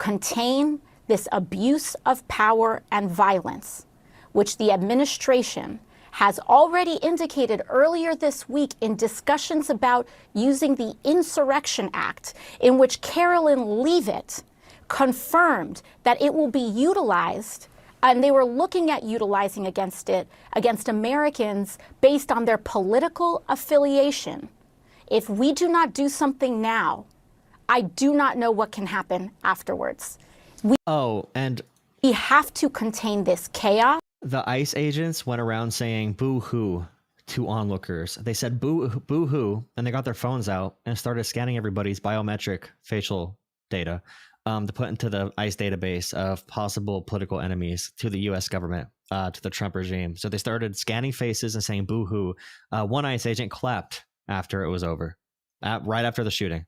contain this abuse of power and violence, which the administration has already indicated earlier this week in discussions about using the Insurrection Act, in which Carolyn Leavitt confirmed that it will be utilized, and they were looking at utilizing against Americans based on their political affiliation. If we do not do something now, I do not know what can happen afterwards. We have to contain this chaos. The ICE agents went around saying boo-hoo to onlookers. They said boo-hoo, and they got their phones out and started scanning everybody's biometric facial data to put into the ICE database of possible political enemies to the U.S. government, to the Trump regime. So they started scanning faces and saying boo-hoo. One ICE agent clapped after it was over, right after the shooting.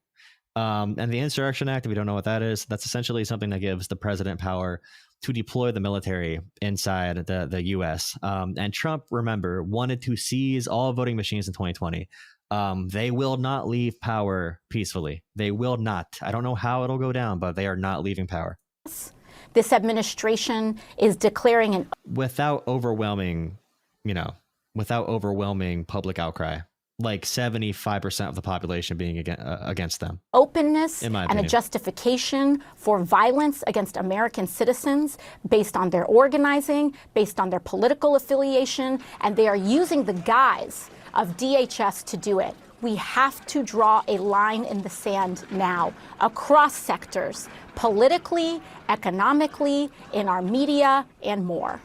And the Insurrection Act, if you don't know what that is, that's essentially something that gives the president power to deploy the military inside the U.S. And Trump, remember, wanted to seize all voting machines in 2020. They will not leave power peacefully. They will not. I don't know how it'll go down, but they are not leaving power. This administration is declaring without overwhelming public outcry. Like 75% of the population being against them. Openness and a justification for violence against American citizens based on their organizing, based on their political affiliation, and they are using the guise of DHS to do it. We have to draw a line in the sand now, across sectors, politically, economically, in our media, and more.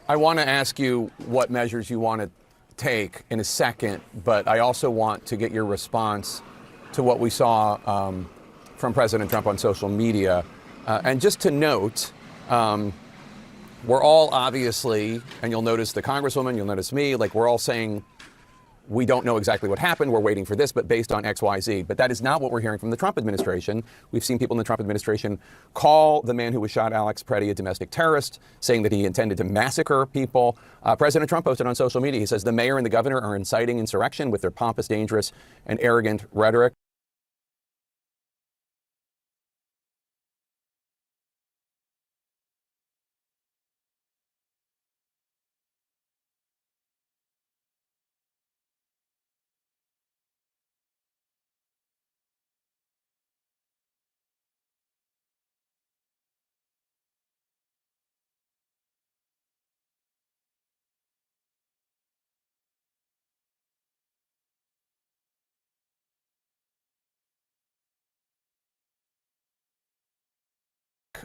I want to ask you what measures you want to take in a second, but I also want to get your response to what we saw from President Trump on social media. And just to note, we're all obviously, and you'll notice the Congresswoman, you'll notice me, like we're all saying, we don't know exactly what happened. We're waiting for this, but based on X, Y, Z. But that is not what we're hearing from the Trump administration. We've seen people in the Trump administration call the man who was shot, Alex Pretti, a domestic terrorist, saying that he intended to massacre people. President Trump posted on social media, he says the mayor and the governor are inciting insurrection with their pompous, dangerous, and arrogant rhetoric.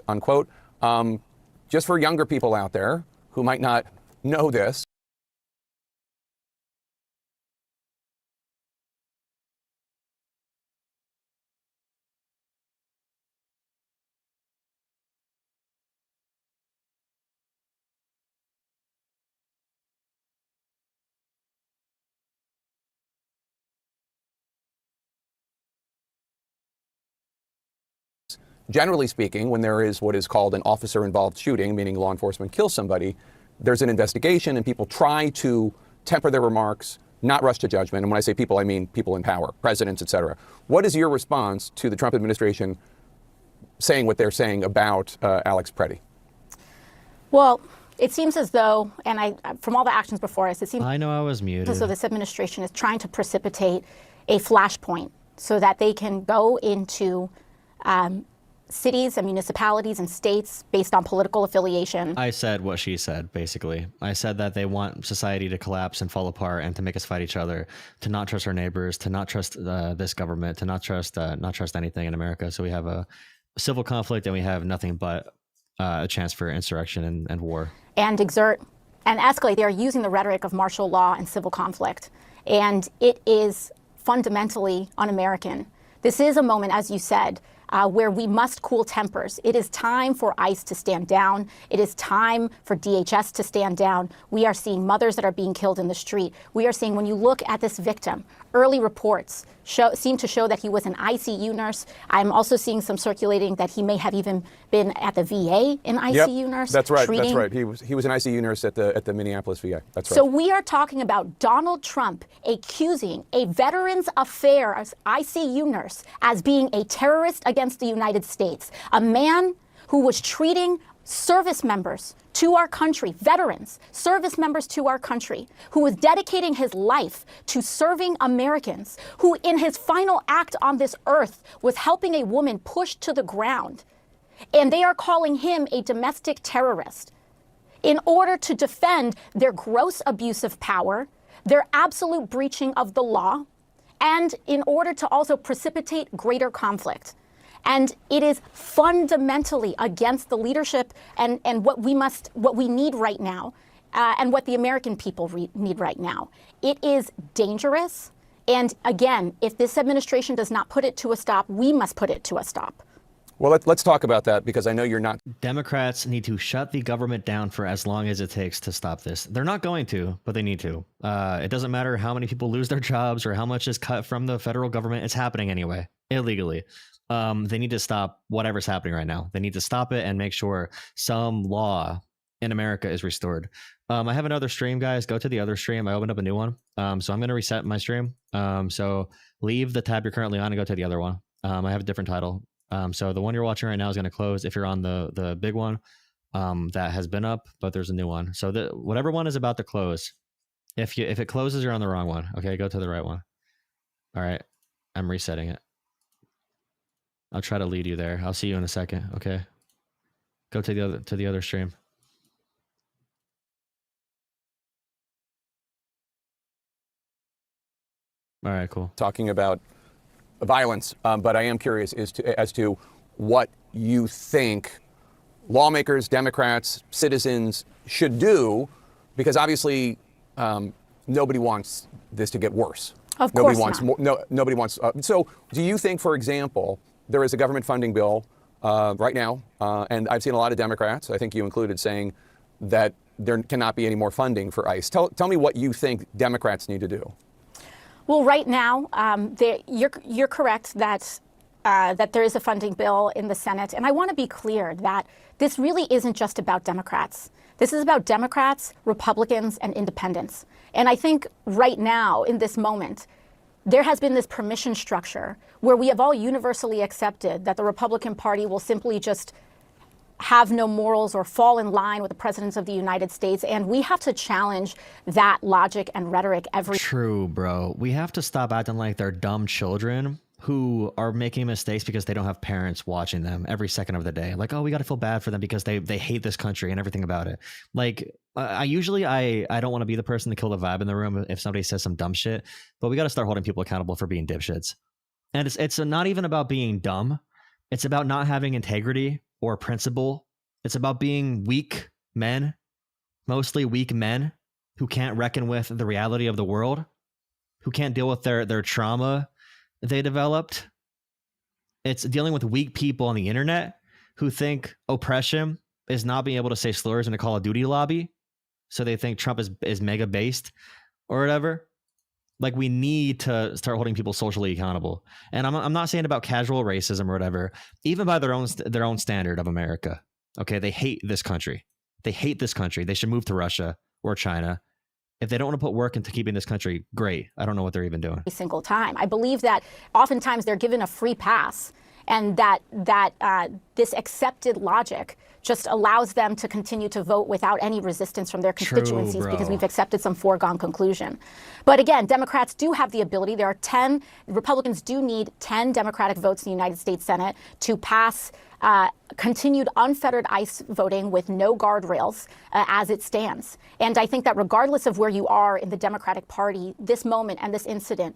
Unquote. Just for younger people out there who might not know this. Generally speaking, when there is what is called an officer-involved shooting, meaning law enforcement kills somebody, there's an investigation and people try to temper their remarks, not rush to judgment. And when I say people, I mean people in power, presidents, et cetera. What is your response to the Trump administration saying what they're saying about Alex Pretti? Well, it seems as though, and from all the actions before us, it seems I know I was muted. as though this administration is trying to precipitate a flashpoint so that they can go into cities and municipalities and states based on political affiliation. I said what she said, basically. I said that they want society to collapse and fall apart and to make us fight each other, to not trust our neighbors, to not trust this government, to not trust anything in America. So we have a civil conflict and we have nothing but a chance for insurrection and war. And exert and escalate. They are using the rhetoric of martial law and civil conflict. And it is fundamentally un-American. This is a moment, as you said, where we must cool tempers. It is time for ICE to stand down. It is time for DHS to stand down. We are seeing mothers that are being killed in the street. We are seeing, when you look at this victim, early reports seem to show that he was an ICU nurse. I'm also seeing some circulating that he may have even been at the VA an ICU nurse. That's right. Treating. That's right. He was an ICU nurse at the Minneapolis VA. That's right. So we are talking about Donald Trump accusing a Veterans Affairs ICU nurse as being a terrorist against the United States, a man who was treating service members to our country, veterans, service members to our country, who was dedicating his life to serving Americans, who in his final act on this earth was helping a woman pushed to the ground. And they are calling him a domestic terrorist in order to defend their gross abuse of power, their absolute breaching of the law, and in order to also precipitate greater conflict. And it is fundamentally against the leadership and what we need right now, and what the American people need right now. It is dangerous. And again, if this administration does not put it to a stop, we must put it to a stop. Well, let's talk about that, because I know you're not. Democrats need to shut the government down for as long as it takes to stop this. They're not going to, but they need to. It doesn't matter how many people lose their jobs or how much is cut from the federal government. It's happening anyway, illegally. They need to stop whatever's happening right now. They need to stop it and make sure some law in America is restored. I have another stream, guys. Go to the other stream. I opened up a new one. So I'm going to reset my stream. So leave the tab you're currently on and go to the other one. I have a different title. So the one you're watching right now is going to close if you're on the big one that has been up, but there's a new one. So whatever one is about to close, if it closes, you're on the wrong one. Okay, go to the right one. All right, I'm resetting it. I'll try to lead you there. I'll see you in a second. Okay, go to the other stream. All right, cool. Talking about violence, but I am curious as to what you think lawmakers, Democrats, citizens should do, because obviously nobody wants this to get worse. Of nobody course wants not. more. Nobody wants. So, do you think, for example, there is a government funding bill right now, and I've seen a lot of Democrats, I think you included, saying that there cannot be any more funding for ICE. Tell me what you think Democrats need to do. Well, right now, you're correct that there is a funding bill in the Senate. And I want to be clear that this really isn't just about Democrats. This is about Democrats, Republicans, and independents. And I think right now, in this moment, there has been this permission structure where we have all universally accepted that the Republican Party will simply just have no morals or fall in line with the presidents of the United States. And we have to challenge that logic and rhetoric every. True, bro. We have to stop acting like they're dumb children who are making mistakes because they don't have parents watching them every second of the day. Like, oh, we got to feel bad for them because they hate this country and everything about it. Like, I don't want to be the person to kill the vibe in the room if somebody says some dumb shit, but we got to start holding people accountable for being dipshits. And it's not even about being dumb. It's about not having integrity or principle. It's about being weak men, mostly weak men who can't reckon with the reality of the world, who can't deal with their trauma they developed. It's dealing with weak people on the internet who think oppression is not being able to say slurs in a Call of Duty lobby. So they think Trump is mega based or whatever. Like, we need to start holding people socially accountable. And I'm not saying about casual racism or whatever, even by their own standard of America. Okay, they hate this country. They hate this country. They should move to Russia or China. If they don't want to put work into keeping this country, great. I don't know what they're even doing. Every single time. I believe that oftentimes they're given a free pass, and that this accepted logic just allows them to continue to vote without any resistance from their constituencies. True, because we've accepted some foregone conclusion. But again, Democrats do have the ability. There are 10, Republicans do need 10 Democratic votes in the United States Senate to pass continued unfettered ICE voting with no guardrails as it stands. And I think that regardless of where you are in the Democratic Party, this moment and this incident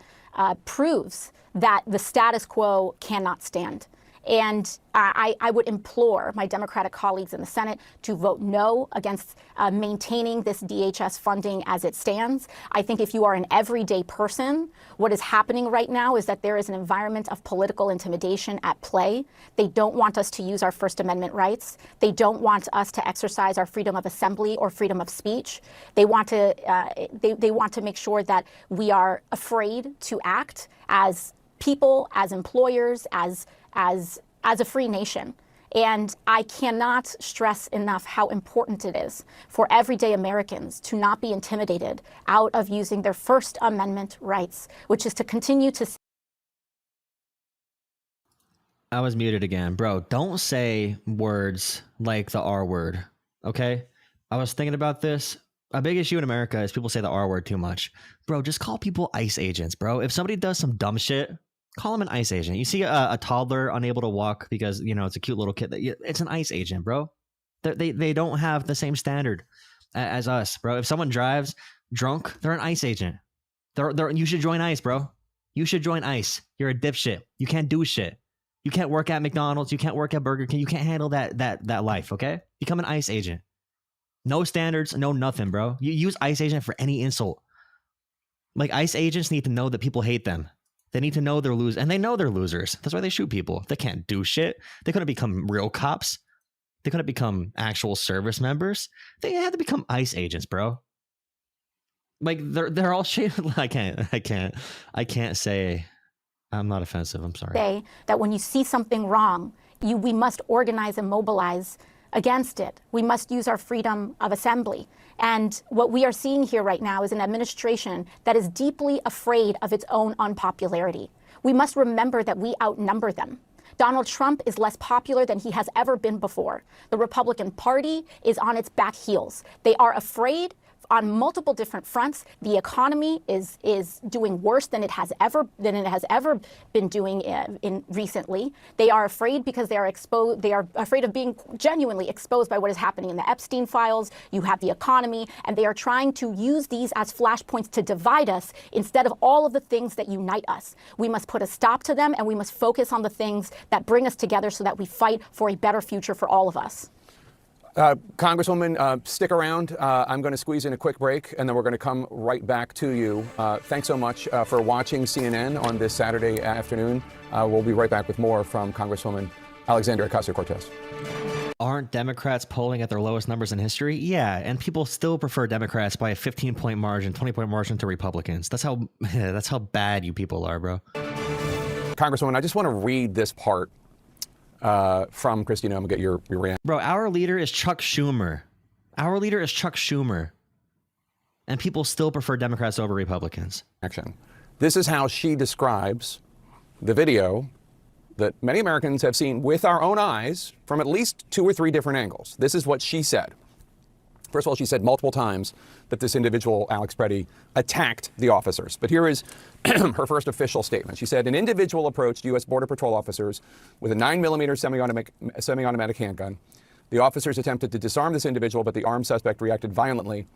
proves that the status quo cannot stand. And I would implore my Democratic colleagues in the Senate to vote no against maintaining this DHS funding as it stands. I think if you are an everyday person, what is happening right now is that there is an environment of political intimidation at play. They don't want us to use our First Amendment rights. They don't want us to exercise our freedom of assembly or freedom of speech. They want to make sure that we are afraid to act as people, as employers, as a free nation. And I cannot stress enough how important it is for everyday Americans to not be intimidated out of using their First Amendment rights, which is to continue to. I was muted again. Bro, don't say words like the R word, okay? I was thinking about this. A big issue in America is people say the R word too much. Bro, just call people ICE agents, bro. If somebody does some dumb shit, call them an ICE agent. You see a toddler unable to walk because, you know, it's a cute little kid. It's an ICE agent, bro. They don't have the same standard as us, bro. If someone drives drunk, they're an ICE agent. You should join ICE, bro. You should join ICE. You're a dipshit. You can't do shit. You can't work at McDonald's. You can't work at Burger King. You can't handle that life, okay? Become an ICE agent. No standards, no nothing, bro. You use ICE agent for any insult. Like, ICE agents need to know that people hate them. They need to know they're losers, and they know they're losers. That's why they shoot people. They can't do shit. They couldn't become real cops. They couldn't become actual service members. They had to become ICE agents, bro. Like, they're all shit. I can't say. I'm not offensive. I'm sorry. Say that when you see something wrong, we must organize and mobilize against it. We must use our freedom of assembly. And what we are seeing here right now is an administration that is deeply afraid of its own unpopularity. We must remember that we outnumber them. Donald Trump is less popular than he has ever been before. The Republican Party is on its back heels. They are afraid on multiple different fronts. The economy is doing worse than it has ever been doing in recently. They are afraid because they are afraid of being genuinely exposed by what is happening in the Epstein files. You have the economy, and they are trying to use these as flashpoints to divide us instead of all of the things that unite us. We must put a stop to them, and we must focus on the things that bring us together so that we fight for a better future for all of us. Congresswoman, stick around. I'm going to squeeze in a quick break, and then we're going to come right back to you. Thanks so much for watching CNN on this Saturday afternoon. We'll be right back with more from Congresswoman Alexandria Ocasio-Cortez. Aren't Democrats polling at their lowest numbers in history? Yeah, and people still prefer Democrats by a 15-point margin, 20-point margin to Republicans. That's how bad you people are, bro. Congresswoman, I just want to read this part from Christina. I'm gonna get your reaction. Bro, our leader is Chuck Schumer. Our leader is Chuck Schumer. And people still prefer Democrats over Republicans. This is how she describes the video that many Americans have seen with our own eyes from at least 2 or 3 different angles. This is what she said. First of all, she said multiple times that this individual, Alex Pretti, attacked the officers. But here is her first official statement. She said, an individual approached U.S. Border Patrol officers with a 9mm semi-automatic handgun. The officers attempted to disarm this individual, but the armed suspect reacted violently,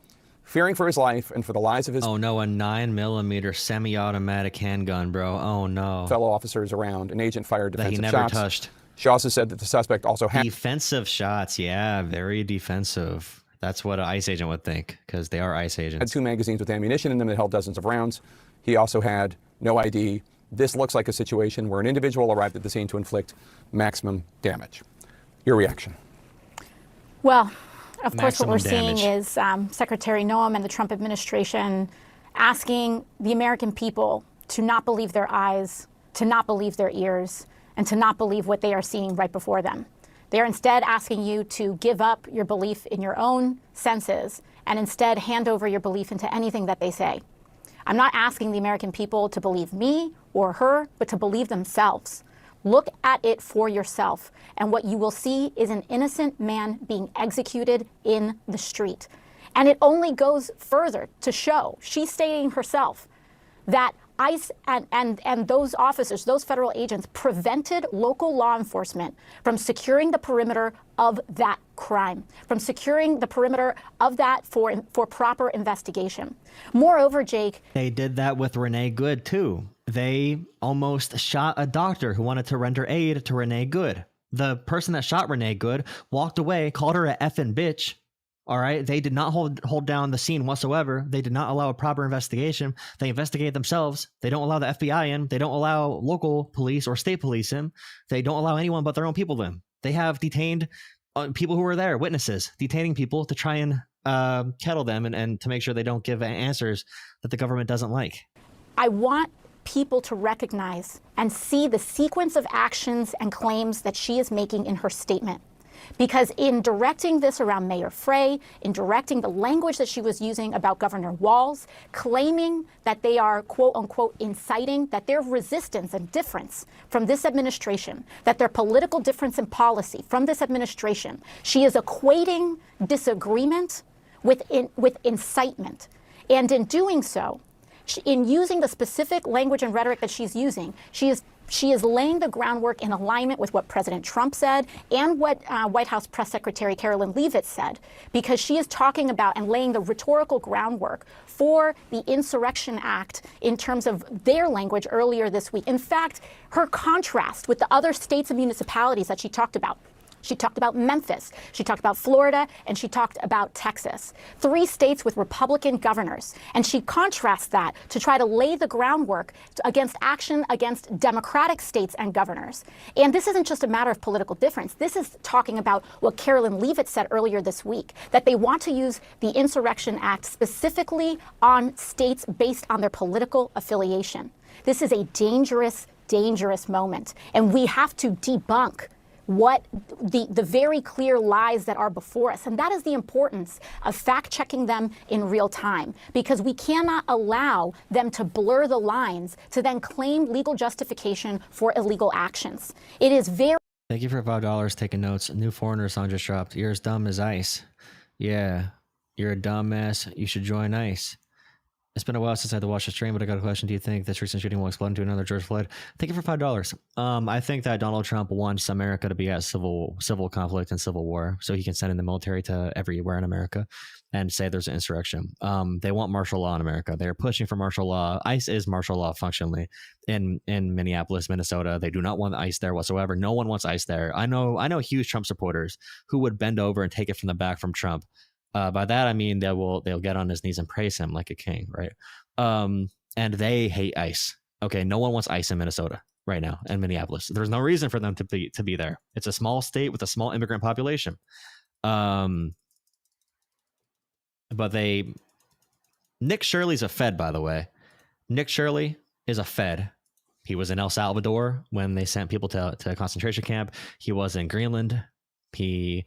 fearing for his life and for the lives of his... Oh no, a 9mm semi-automatic handgun, bro. Oh no. ...fellow officers around. An agent fired defensive shots. That he never touched. She also said that the suspect also had... Defensive shots, yeah, very defensive. That's what an ICE agent would think, because they are ICE agents. Had 2 magazines with ammunition in them that held dozens of rounds. He also had no ID. This looks like a situation where an individual arrived at the scene to inflict maximum damage. Your reaction? Well, of course, what we're damage. seeing is Secretary Noem and the Trump administration asking the American people to not believe their eyes, to not believe their ears, and to not believe what they are seeing right before them. They're instead asking you to give up your belief in your own senses and instead hand over your belief into anything that they say. I'm not asking the American people to believe me or her, but to believe themselves. Look at it for yourself, and what you will see is an innocent man being executed in the street. And it only goes further to show, she's stating herself, that ICE and those officers, those federal agents, prevented local law enforcement from securing the perimeter of that crime, from securing the perimeter of that for proper investigation. Moreover, Jake... They did that with Renee Good, too. They almost shot a doctor who wanted to render aid to Renee Good. The person that shot Renee Good walked away, called her a effing bitch. All right. They did not hold down the scene whatsoever. They did not allow a proper investigation. They investigated themselves. They don't allow the FBI in. They don't allow local police or state police in. They don't allow anyone but their own people in. They have detained people who were there, witnesses, detaining people to try and kettle them and to make sure they don't give answers that the government doesn't like. I want people to recognize and see the sequence of actions and claims that she is making in her statement. Because in directing this around Mayor Frey, in directing the language that she was using about Governor Walz, claiming that they are, quote unquote, inciting, that their resistance and difference from this administration, that their political difference in policy from this administration, she is equating disagreement with incitement. And in doing so, in using the specific language and rhetoric that she's using, she is laying the groundwork in alignment with what President Trump said and what White House Press Secretary Carolyn Leavitt said, because she is talking about and laying the rhetorical groundwork for the Insurrection Act in terms of their language earlier this week. In fact, her contrast with the other states and municipalities that she talked about. She talked about Memphis, she talked about Florida, and she talked about Texas. 3 states with Republican governors. And she contrasts that to try to lay the groundwork against action against Democratic states and governors. And this isn't just a matter of political difference. This is talking about what Carolyn Leavitt said earlier this week, that they want to use the Insurrection Act specifically on states based on their political affiliation. This is a dangerous, dangerous moment. And we have to debunk what the very clear lies that are before us. And that is the importance of fact-checking them in real time, because we cannot allow them to blur the lines to then claim legal justification for illegal actions. It is very... Thank you for $5 taking notes. New Foreigner song just dropped. You're as dumb as ice. Yeah, you're a dumbass. You should join ICE. It's been a while since I had to watch the stream, but I got a question. Do you think this recent shooting will explode into another George Floyd? Thank you for $5. I think that Donald Trump wants America to be at civil conflict and civil war, so he can send in the military to everywhere in America and say there's an insurrection. They want martial law in America. They're pushing for martial law. ICE is martial law functionally in Minneapolis, Minnesota. They do not want ICE there whatsoever. No one wants ICE there. I know huge Trump supporters who would bend over and take it from the back from Trump. By that I mean they'll get on his knees and praise him like a king, right? And they hate ICE. Okay, no one wants ICE in Minnesota right now and Minneapolis. There's no reason for them to be there. It's a small state with a small immigrant population. But Nick Shirley's a Fed, by the way. Nick Shirley is a Fed. He was in El Salvador when they sent people to a concentration camp. He was in Greenland. He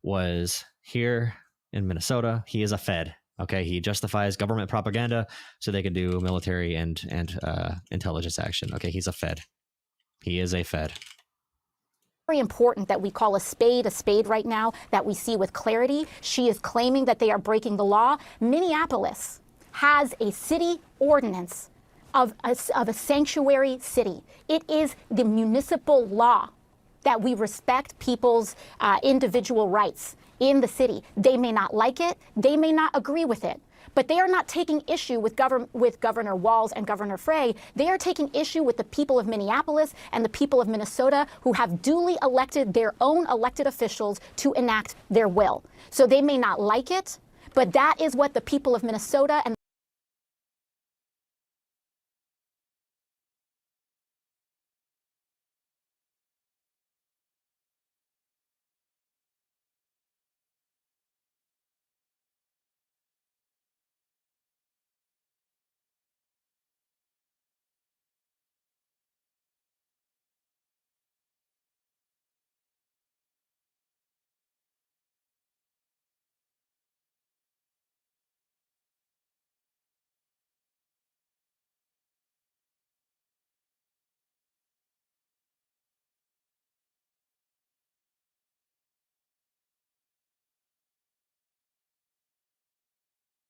was here in Minnesota. He is a Fed. Okay, he justifies government propaganda so they can do military and intelligence action. Okay, he's a Fed. He is a Fed. Very important that we call a spade right now, that we see with clarity. She is claiming that they are breaking the law. Minneapolis has a city ordinance of a sanctuary city. It is the municipal law that we respect people's individual rights in the city. They may not like it, they may not agree with it, but they are not taking issue with Governor Walz and Governor Frey. They are taking issue with the people of Minneapolis and the people of Minnesota who have duly elected their own elected officials to enact their will. So they may not like it, but that is what the people of Minnesota and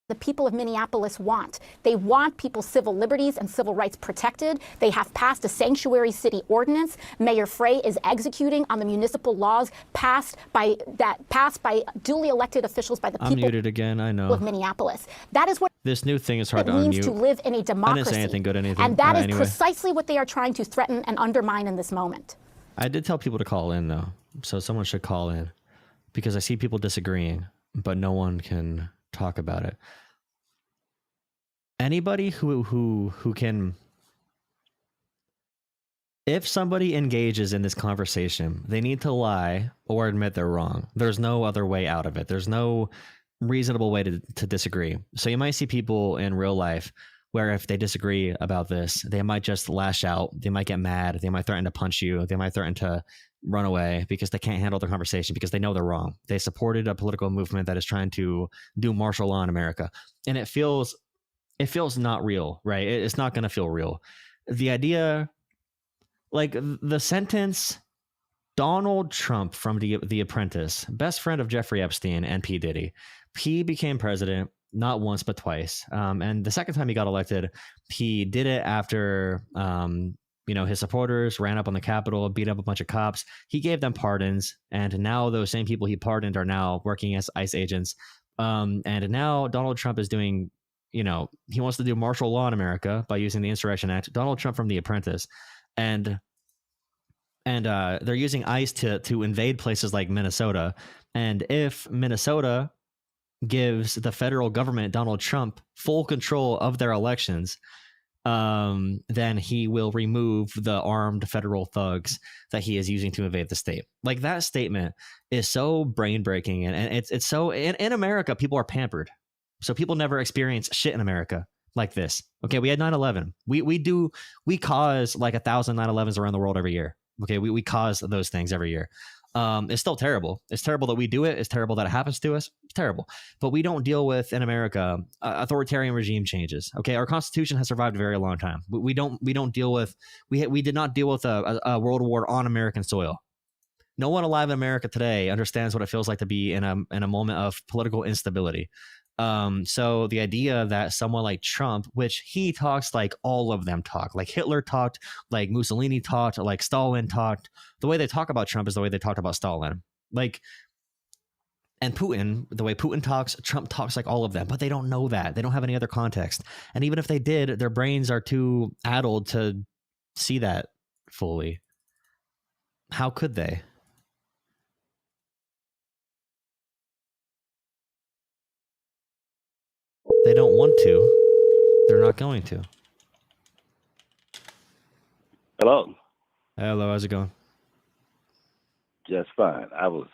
the people of Minneapolis want. They want people's civil liberties and civil rights protected. They have passed a sanctuary city ordinance. Mayor Frey is executing on the municipal laws passed by duly elected officials by the people. I'm muted again, I know. Of Minneapolis. That is what this new thing is hard to it means unmute. to live in a democracy. I didn't say anything good, anything. And that is anyway. precisely what they are trying to threaten and undermine in this moment. I did tell people to call in though, so someone should call in because I see people disagreeing, but no one can talk about it. Anybody who can, if somebody engages in this conversation, they need to lie or admit they're wrong. There's no other way out of it. There's no reasonable way to disagree. So you might see people in real life where if they disagree about this, they might just lash out. They might get mad. They might threaten to punch you. They might threaten to run away because they can't handle the conversation because they know they're wrong. They supported a political movement that is trying to do martial law in America. And it feels not real, right? It's not going to feel real. The idea, like the sentence, Donald Trump from the Apprentice, best friend of Jeffrey Epstein and P. Diddy. He became president not once, but twice. And the second time he got elected, he did it after, his supporters ran up on the Capitol, beat up a bunch of cops. He gave them pardons. And now those same people he pardoned are now working as ICE agents. And now Donald Trump is doing, he wants to do martial law in America by using the Insurrection Act. Donald Trump from The Apprentice. And they're using ICE to invade places like Minnesota. And if Minnesota gives the federal government, Donald Trump, full control of their elections, then he will remove the armed federal thugs that he is using to invade the state. Like, that statement is so brain breaking. And it's so in America, people are pampered. So people never experience shit in America like this. Okay. We had 9/11. We cause like 1,000 9/11s around the world every year. Okay. We cause those things every year. It's still terrible. It's terrible that we do it. It's terrible that it happens to us. It's terrible. But we don't deal with, in America, authoritarian regime changes. Okay. Our Constitution has survived a very long time. We don't deal with, we did not deal with a world war on American soil. No one alive in America today understands what it feels like to be in a moment of political instability. So the idea that someone like Trump, which he talks like all of them talk, like Hitler talked, like Mussolini talked, like Stalin talked, the way they talk about Trump is the way they talked about Stalin. Like, and Putin, the way Putin talks, Trump talks like all of them, but they don't know that. They don't have any other context. And even if they did, their brains are too addled to see that fully. How could they? They don't want to. They're not going to. Hello. Hello, how's it going? Just fine. I was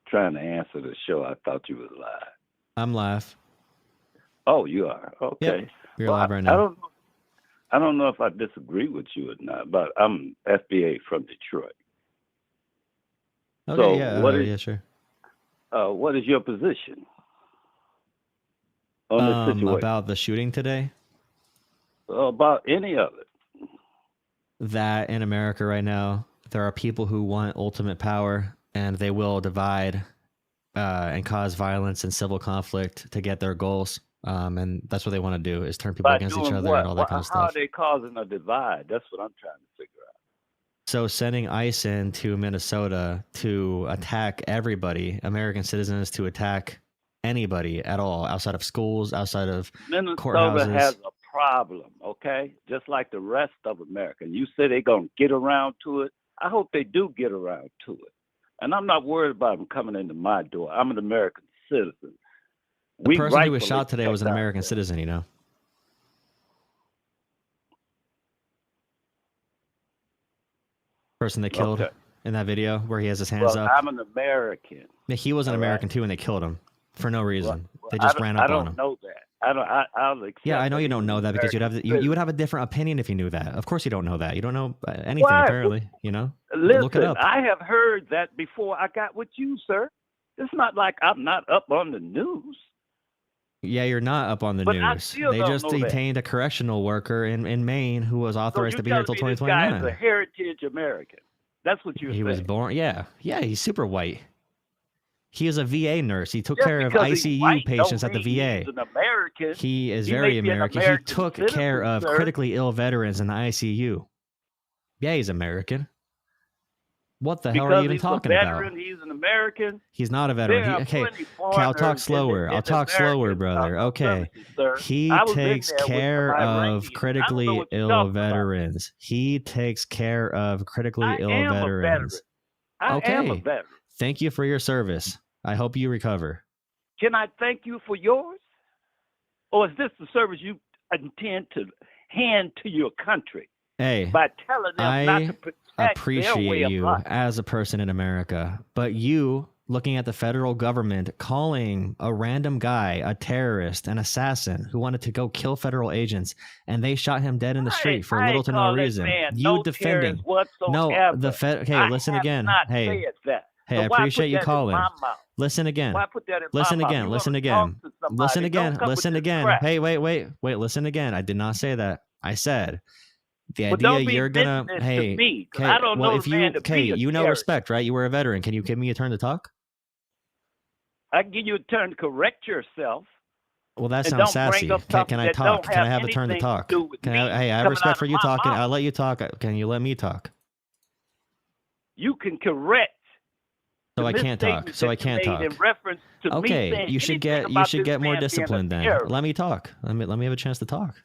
trying to answer the show. I thought you was live. I'm live. Oh, you are? Okay. Yep, you're live right now. I don't know if I disagree with you or not, but I'm FBA from Detroit. Okay, so yeah, sure. What is your position on this situation? About the shooting today? About any of it. That in America right now, there are people who want ultimate power, and they will divide and cause violence and civil conflict to get their goals. And that's what they want to do, is turn people against each other and all that kind of stuff. How are they causing a divide? That's what I'm trying to figure out. So sending ICE into Minnesota to attack everybody, American citizens, to attack anybody at all, outside of schools, outside of courthouses. Minnesota has a problem, okay? Just like the rest of America. You say they're going to get around to it. I hope they do get around to it. And I'm not worried about them coming into my door. I'm an American citizen. The person who was shot today was an American citizen, you know. Person they killed in that video where he has his hands up. I'm an American. Yeah, he was an American too, and they killed him for no reason. They just ran up on him. I don't know that. I'll accept. Yeah, I know you don't know that because you would have a different opinion if you knew that. Of course, you don't know that. You don't know anything apparently. You know. Listen, look it up. I have heard that before I got with you, sir. It's not like I'm not up on the news. Yeah, you're not up on the news. They just detained a correctional worker in Maine who was authorized to be here until 2029. This guy is a heritage American. That's what you're saying. He was born. Yeah, he's super white. He is a VA nurse. He took care of ICU patients at the VA. He's an American. He is very American. He took care of critically ill veterans in the ICU. Yeah, he's American. What the hell are you even talking about? He's an American. He's not a veteran. Okay, I'll talk slower. I'll talk slower, brother. Okay. He takes care of critically ill veterans. He takes care of critically ill veterans. I am a veteran. Thank you for your service. I hope you recover. Can I thank you for yours? Or is this the service you intend to hand to your country? Hey, by telling them not to protect appreciate their way of you life. As a person in America, but you looking at the federal government calling a random guy a terrorist, an assassin who wanted to go kill federal agents, and they shot him dead in the street for I little ain't to no call that reason. man You no defending. terrorist No, whatsoever. the Fed. Okay, I listen have again. not Hey, said that. hey, So I why appreciate put you that calling. in my mouth? Listen again. Why put that in Listen my mouth? again. You Listen wanna again. talk to somebody, Listen again. don't come with Listen this again. crap. Hey, wait. Listen again. I did not say that. I said the But idea don't be you're gonna. mentioning Hey, to me, 'cause okay. I don't Well, know if the you, man to okay, be a you know terrorist. respect, right? You were a veteran. Can you give me a turn to talk? I can give you a turn to correct yourself. Well, that And sounds don't bring sassy. up Can something I that talk? don't Can I have have a turn to anything talk? to do with Can me I? Hey, I have coming respect out for of you my talking. mouth. I'll let you talk. Can you let me talk? You can correct So the I can't talk. misstatements So that I you can't made in talk. reference to me Okay, saying you should anything get about this more man being a disciplined then. terrorist. Let me talk. Let me have a chance to talk.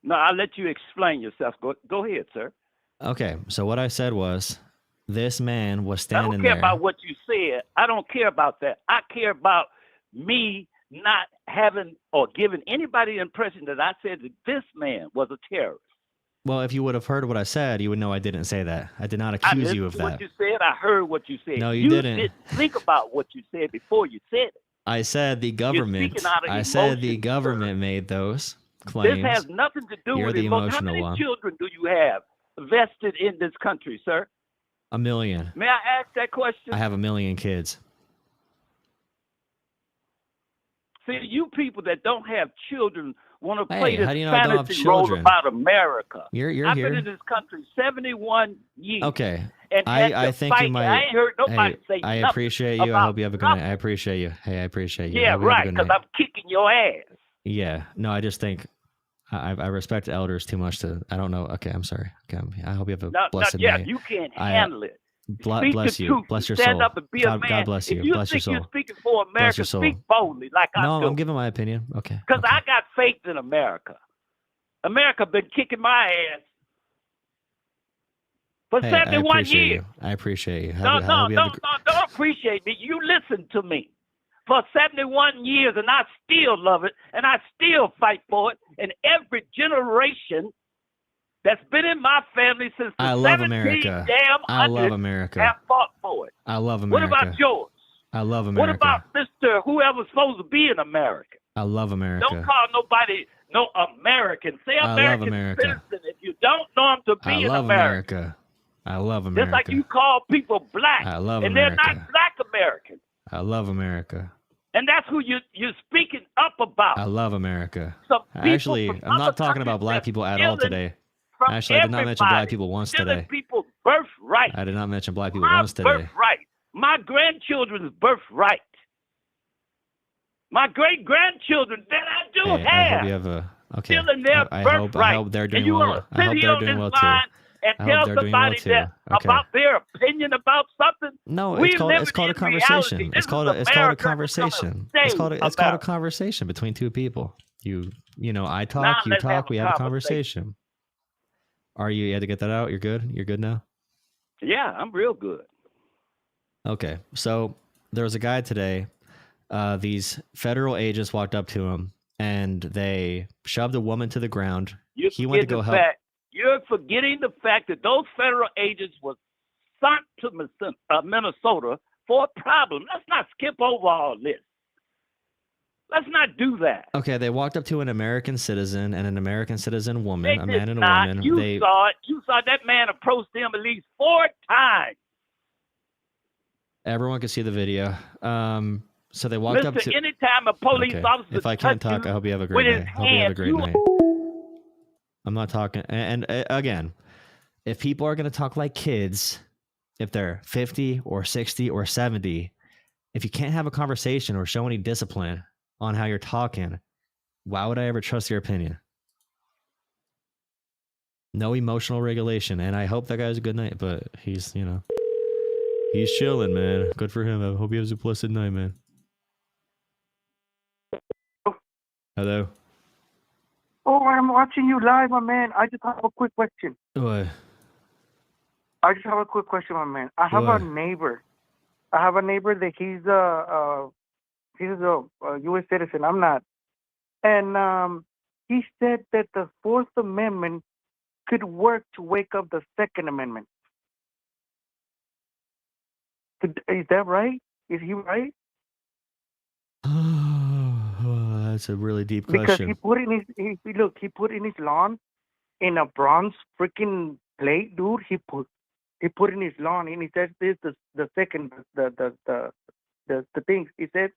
No, I'll let you explain yourself. Go ahead, sir. Okay, so what I said was, this man was I standing don't care there. about what you said. I don't care about that. I care about me not having or giving anybody the impression that I said that this man was a terrorist. Well, if you would have heard what I said, you would know I didn't say that. I did not I accuse you listened of to that. what you said. I heard what you said. No, you didn't. think about what you said before you said it. I said the government. speaking out of I said the emotion, government sir. made those This claims. has nothing to do You're with the emotion. How emotional many one. children do you have vested in this country, sir? 1 million. May I ask that question? I have 1 million kids. See, you people that don't have children want to Hey, play this how do you know I don't have fantasy role children? about America. You're I've here. been in this country 71 years. Okay. And had I to think fight. you might. I ain't heard nobody Hey, say I nothing appreciate you. I about hope you have a good night. I nothing. appreciate you. Hey, I appreciate you. I Yeah, hope you have a right, good because night. I'm kicking your ass. Yeah. No, I just think I respect elders too much to. I don't know. Okay, I'm sorry. Okay, I hope you have a blessed Yeah, night. you can't I, handle it. Speak bless the you. truth. Bless your Stand soul. up and be a man. God bless you. If you Bless your think you're soul. speaking for Bless America, your soul. speak boldly like I No, do. I'm giving my opinion. Okay. Because Okay. I got faith in America. America been kicking my ass for Hey, I 71 appreciate years. you. I appreciate you. No, don't appreciate me. You listen to me. For 71 years, and I still love it, and I still fight for it. And every generation that's been in my family since the I love 17 America. damn I love hundreds America. have fought for it. I love What America. about yours? I love What America. about Mr. Whoever's supposed to be in America? I love America. Don't call nobody no American. Say I love American America. citizen if you don't know him to be I an love American. America. I love America. Just like you call people black, I love and America. they're not black Americans. I love America. And that's who you're speaking up about. I love America. Some people Actually, from I'm not other talking about countries black that's people at all stealing today. from Actually, I did not mention black everybody, people once stealing today. people's birthright. I did not mention black people My once today. birthright. My grandchildren's birthright. My great grandchildren that I do Hey, I hope have. you have a okay. Stealing their I birthright. hope they're And doing you well. want to I hope sit they're here on doing this well too. line and I hope tell they're doing well somebody too. that Okay. about their opinion about something. No, We it's called live it's called a in conversation. reality. It's This called is a America. conversation. It's It's called a America. conversation between two people. You know, I Now talk, you let's have talk, a we have a conversation. conversation. Are you had to get that out? You're good? You're good now? Yeah, I'm real good. Okay. So there was a guy today. These federal agents walked up to him and they shoved a woman to the ground. He went to go help. You're forgetting the fact that those federal agents were sent to Minnesota for a problem. Let's not skip over all this. Let's not do that. Okay, they walked up to an American citizen and an American citizen woman, They a did man and a not. woman. You They saw it. You saw that man approach them at least 4 times. everyone could see the video. So they walked up Listen, to. anytime a police Okay. officer If I can't touch talk, you I hope you have a with great his night. Hope you have a hands, great you night. I'm not talking. And again, if people are going to talk like kids, if they're 50 or 60 or 70, if you can't have a conversation or show any discipline on how you're talking, why would I ever trust your opinion? No emotional regulation. And I hope that guy has a good night, but he's, he's chilling, man. Good for him. I hope he has a blessed night, man. Hello. Oh, I'm watching you live, my man. I just have a quick question. What? I just have a quick question, my man. I have What? a neighbor. That he's a U.S. citizen. I'm not. And he said that the Fourth Amendment could work to wake up the Second Amendment. Is that right? Is he right? That's a really deep Because he question. put in he put in his lawn in a bronze freaking plate, dude. He put in his lawn, and he says this the second the things he said.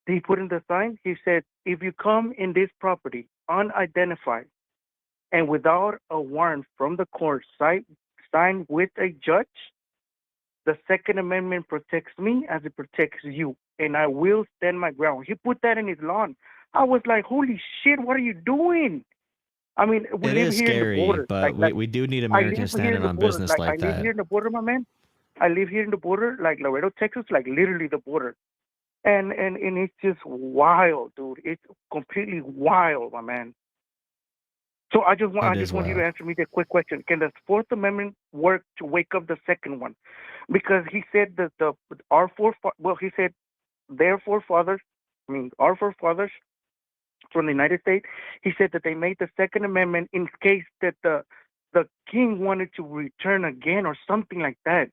He put in the sign. He said, if you come in this property unidentified and without a warrant from the court signed with a judge, the Second Amendment protects me as it protects you, and I will stand my ground. He put that in his lawn. I was like, holy shit, what are you doing? I mean, we It live is here in the scary, border. but we do need I Americans live here in standing the on border. business Like I like live that. here in the border, my man. I live here in the border, like Laredo, Texas, like literally the border. And it's just wild, dude. It's completely wild, my man. So I It just is want you to wild. answer me the quick question. Can the Fourth Amendment work to wake up the second one? Because he said that he said their forefathers, I mean our forefathers from the United States, he said that they made the Second Amendment in case that the king wanted to return again or something like that.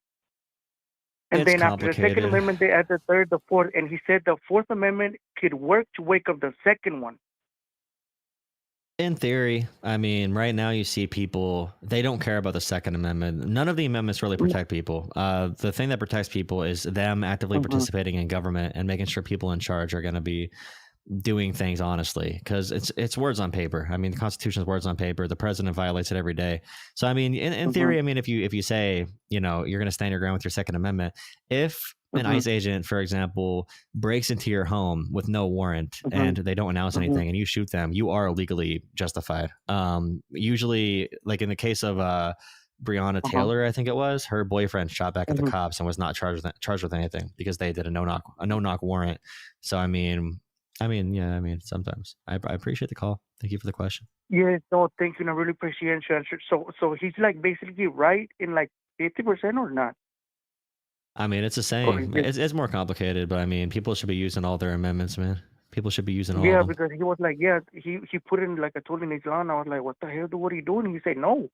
And It's then after the Second complicated. Amendment, they add the third, the fourth, and he said the Fourth Amendment could work to wake up the second one. In theory, I mean, right now you see people, they don't care about the Second Amendment. None of the amendments really protect people. The thing that protects people is them actively participating in government and making sure people in charge are going to be doing things honestly, because it's words on paper. I mean, the Constitution is words on paper. The president violates it every day. So I mean, in theory, I mean, if you say, you know, you're going to stand your ground with your Second Amendment, if an ICE agent, for example, breaks into your home with no warrant and they don't announce anything and you shoot them, you are legally justified. Usually, like in the case of Breonna Taylor, I think it was, her boyfriend shot back at the cops and was not charged with anything because they did a no knock warrant. So I mean, sometimes I appreciate the call. Thank you for the question. Yes, no, thank you. And I really appreciate your answer. So he's like basically right in like 50% or not? I mean, it's the Or same. It's more complicated, but I mean, people should be using all their amendments, man. People should be using all of them. Because he was like, he put in like I told him in his lawn. I was like, what the hell? What are you doing? He said, no,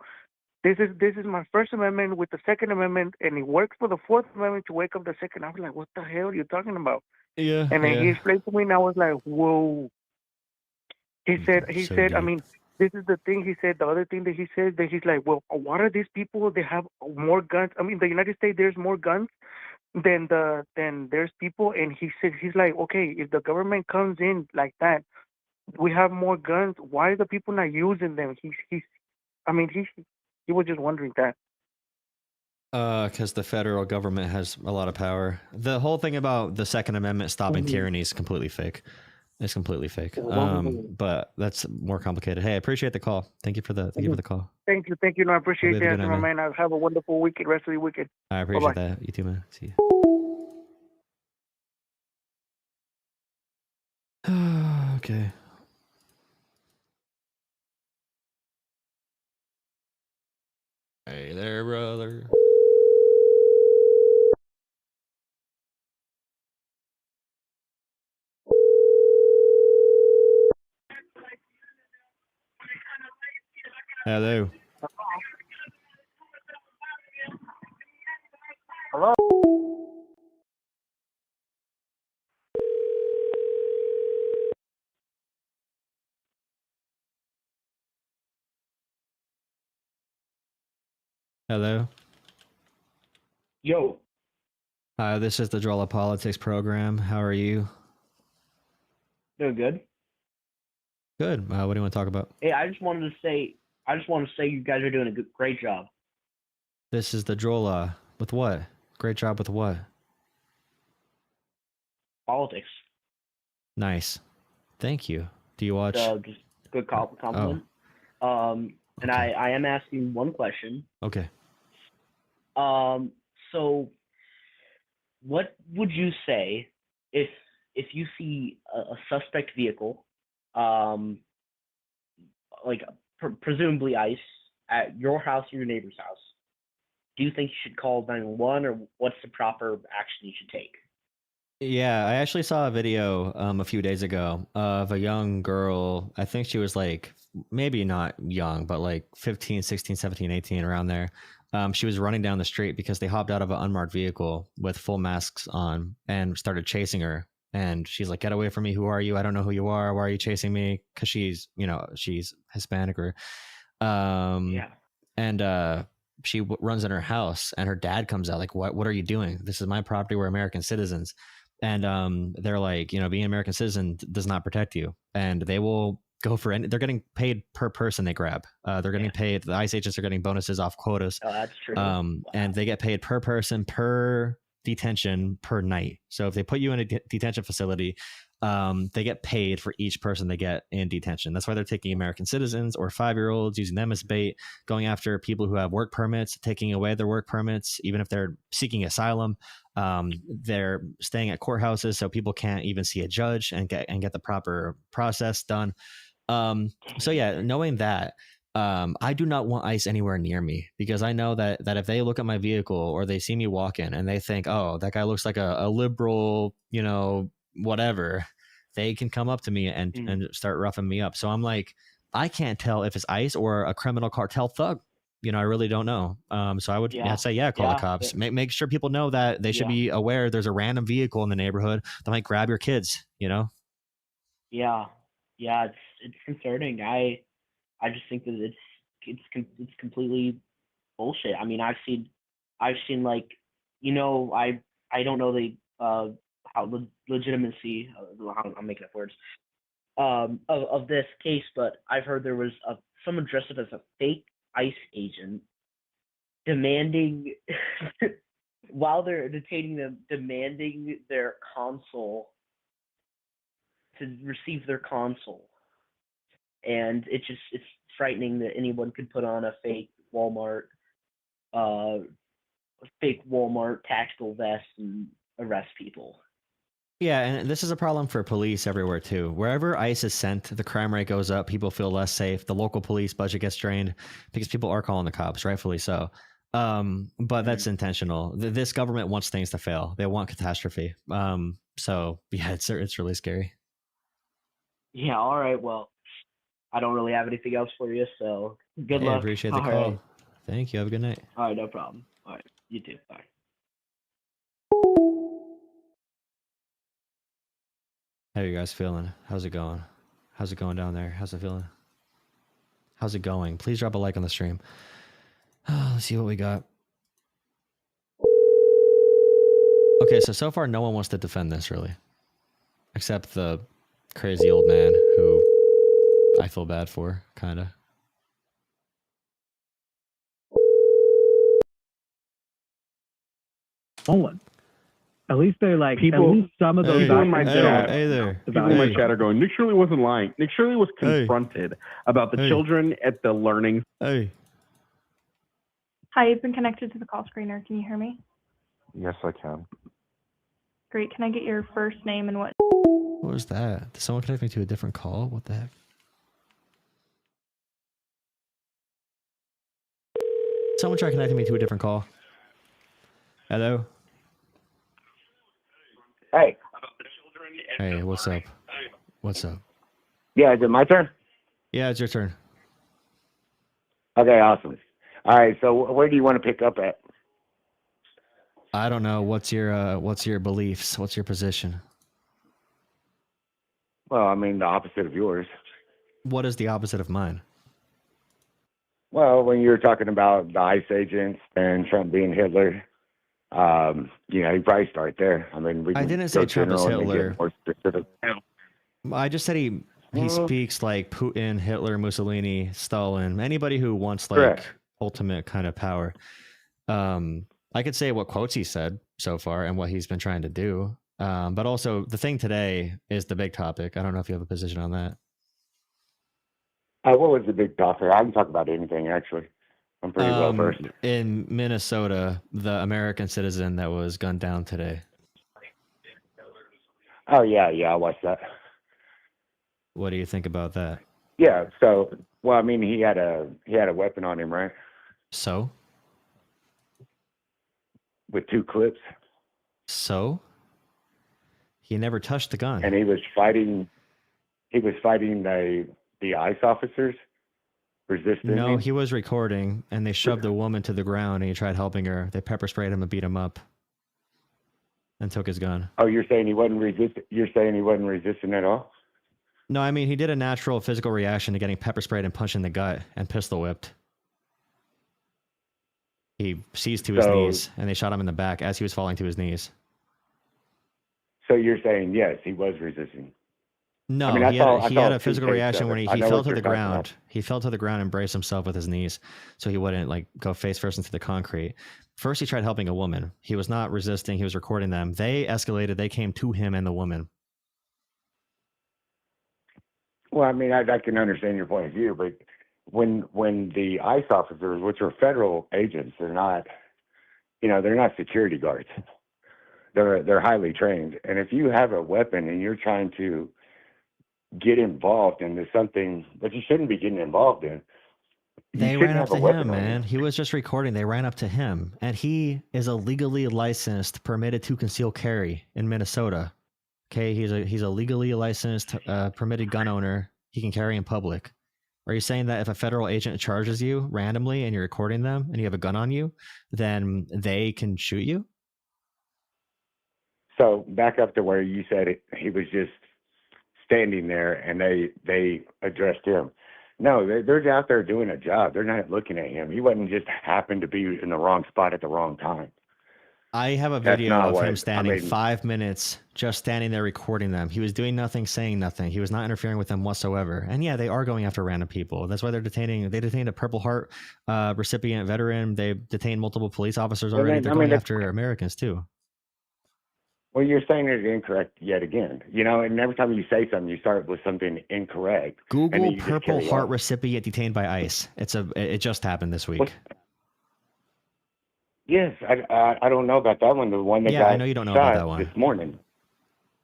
this is my First Amendment with the Second Amendment, and it works for the Fourth Amendment to wake up the second. I was like, what the hell are you talking about? Yeah. And then he explained to me, and I was like, whoa. He said, I mean, this is the thing. He said, the other thing that he said, that he's like, well, what are these people? They have more guns. I mean, the United States, there's more guns than there's people. And he said, he's like, okay, if the government comes in like that, we have more guns. Why are the people not using them? He was just wondering that. Because the federal government has a lot of power. The whole thing about the Second Amendment stopping tyranny is completely fake. It's completely fake. But that's more complicated. Hey, I appreciate the call. Thank you for the call. Thank you. No, I appreciate Hope you have that, a good night, my man. Have a wonderful weekend, rest of the weekend. I appreciate Bye-bye. that. You too, man. See you. Okay. Hey there, brother. Hello. Hello. Hello. Yo. This is the Draw of Politics program. How are you? Doing good. Good. What do you want to talk about? Hey, I just wanted to say you guys are doing a great job. This is the Drola. With what? Great job with what? Politics. Nice. Thank you. Do you watch? Just good compliment. And Okay. I am asking one question. Okay. So what would you say if you see a suspect vehicle, like presumably ICE, at your house or your neighbor's house? Do you think you should call 911, or what's the proper action you should take? Yeah, I actually saw a video a few days ago of a young girl. I think she was like maybe not young, but like 15, 16, 17, 18, around there. She was running down the street because they hopped out of an unmarked vehicle with full masks on and started chasing her. And she's like, "Get away from me! Who are you? I don't know who you are. Why are you chasing me?" Because she's, she's Hispanic or, Yeah. and she runs in her house, and her dad comes out like, "What are you doing? This is my property. We're American citizens." And they're like, being an American citizen does not protect you, and they will go for any. They're getting paid per person they grab. They're getting paid. The ICE agents are getting bonuses off quotas. Oh, that's true. And they get paid per person per detention per night. So if they put you in a detention facility, they get paid for each person they get in detention. That's why they're taking American citizens or 5-year-olds, using them as bait, going after people who have work permits, taking away their work permits, even if they're seeking asylum. They're staying at courthouses so people can't even see a judge and get the proper process done. So yeah, knowing that, I do not want ICE anywhere near me, because I know that if they look at my vehicle or they see me walking and they think, "Oh, that guy looks like a liberal, whatever," they can come up to me and start roughing me up. So I'm like, I can't tell if it's ICE or a criminal cartel thug. I really don't know. So I would say, call the cops. Make sure people know that they should be aware there's a random vehicle in the neighborhood that might grab your kids, Yeah, it's concerning. I just think that it's completely bullshit. I mean, I've seen like, I don't know the how legitimacy. I'm making up words. Of this case, but I've heard there was someone dressed up as a fake ICE agent demanding while they're detaining them, demanding their console to receive their console. And it's frightening that anyone could put on a fake Walmart tactical vest and arrest people. Yeah, and this is a problem for police everywhere too. Wherever ICE is sent, the crime rate goes up. People feel less safe. The local police budget gets drained because people are calling the cops, rightfully so. But that's intentional. This government wants things to fail. They want catastrophe. So yeah, it's really scary. Yeah. All right. Well, I don't really have anything else for you. So good luck. I appreciate the call. Right. Thank you. Have a good night. All right. No problem. All right. You too. Bye. How are you guys feeling? How's it going? How's it going down there? How's it feeling? How's it going? Please drop a like on the stream. Let's see what we got. Okay, so far no one wants to defend this really, except the crazy old man who I feel bad for, kind of. Stolen. At least they're like, people, at least some of those people in my chat, people in my chat are going, Nick Shirley wasn't lying. Nick Shirley was confronted about the children at the learning. Hey. Hi, you've been connected to the call screener. Can you hear me? Yes, I can. Great. Can I get your first name and what? What was that? Did someone connect me to a different call? What the heck? Someone try connecting me to a different call. Hello? Hey. Hey, what's up? What's up? Yeah, is it my turn? Yeah, it's your turn. Okay, awesome. All right, so where do you want to pick up at? I don't know. What's your beliefs? What's your position? Well, I mean, the opposite of yours. What is the opposite of mine? Well, when you were talking about the ICE agents and Trump being Hitler, you probably start there. I mean, I didn't say Trump is Hitler. More specific. I just said he speaks like Putin, Hitler, Mussolini, Stalin, anybody who wants like Correct. Ultimate kind of power. I could say what quotes he said so far and what he's been trying to do. But also the thing today is the big topic. I don't know if you have a position on that. What was the big topic? I can talk about anything, actually. I'm pretty well versed. In Minnesota, the American citizen that was gunned down today. Oh, yeah, I watched that. What do you think about that? Yeah, so, well, I mean, he had a weapon on him, right? So? With 2 clips. So? He never touched the gun. And he was fighting the ICE officers. resisting No, me? he was recording, and they shoved the woman to the ground, and he tried helping her. They pepper sprayed him and beat him up, and took his gun. Oh, you're saying he wasn't resisting? You're saying he wasn't resisting at all? No, I mean, he did a natural physical reaction to getting pepper sprayed and punched in the gut and pistol whipped. He seized to his knees, and they shot him in the back as he was falling to his knees. So you're saying, yes, he was resisting? No, I mean, he had a physical reaction when he fell to the ground. About. He fell to the ground and braced himself with his knees so he wouldn't like go face first into the concrete. First, he tried helping a woman. He was not resisting. He was recording them. They escalated. They came to him and the woman. Well, I mean, I can understand your point of view, but when the ICE officers, which are federal agents, they're not, they're not security guards. They're highly trained, and if you have a weapon and you're trying to get involved into something that you shouldn't be getting involved in, they ran up to him, man. He was just recording. They ran up to him, and he is a legally licensed, permitted to conceal carry in Minnesota. Okay, he's a legally licensed, permitted gun owner. He can carry in public. Are you saying that if a federal agent charges you randomly and you're recording them and you have a gun on you, then they can shoot you? So back up to where you said he was just standing there and they addressed him. No, they're out there doing a job. They're not looking at him. He wasn't just happened to be in the wrong spot at the wrong time. I have a video of him standing 5 minutes, just standing there recording them. He was doing nothing, saying nothing. He was not interfering with them whatsoever. And yeah, they are going after random people. That's why they detained a Purple Heart recipient veteran. They detained multiple police officers already. They're going after Americans too. Well, you're saying it incorrect yet again. And every time you say something, you start with something incorrect. Google Purple Heart recipient detained by ICE. It just happened this week. Yes, I don't know about that one. The one that got I know you don't know about that one. This morning.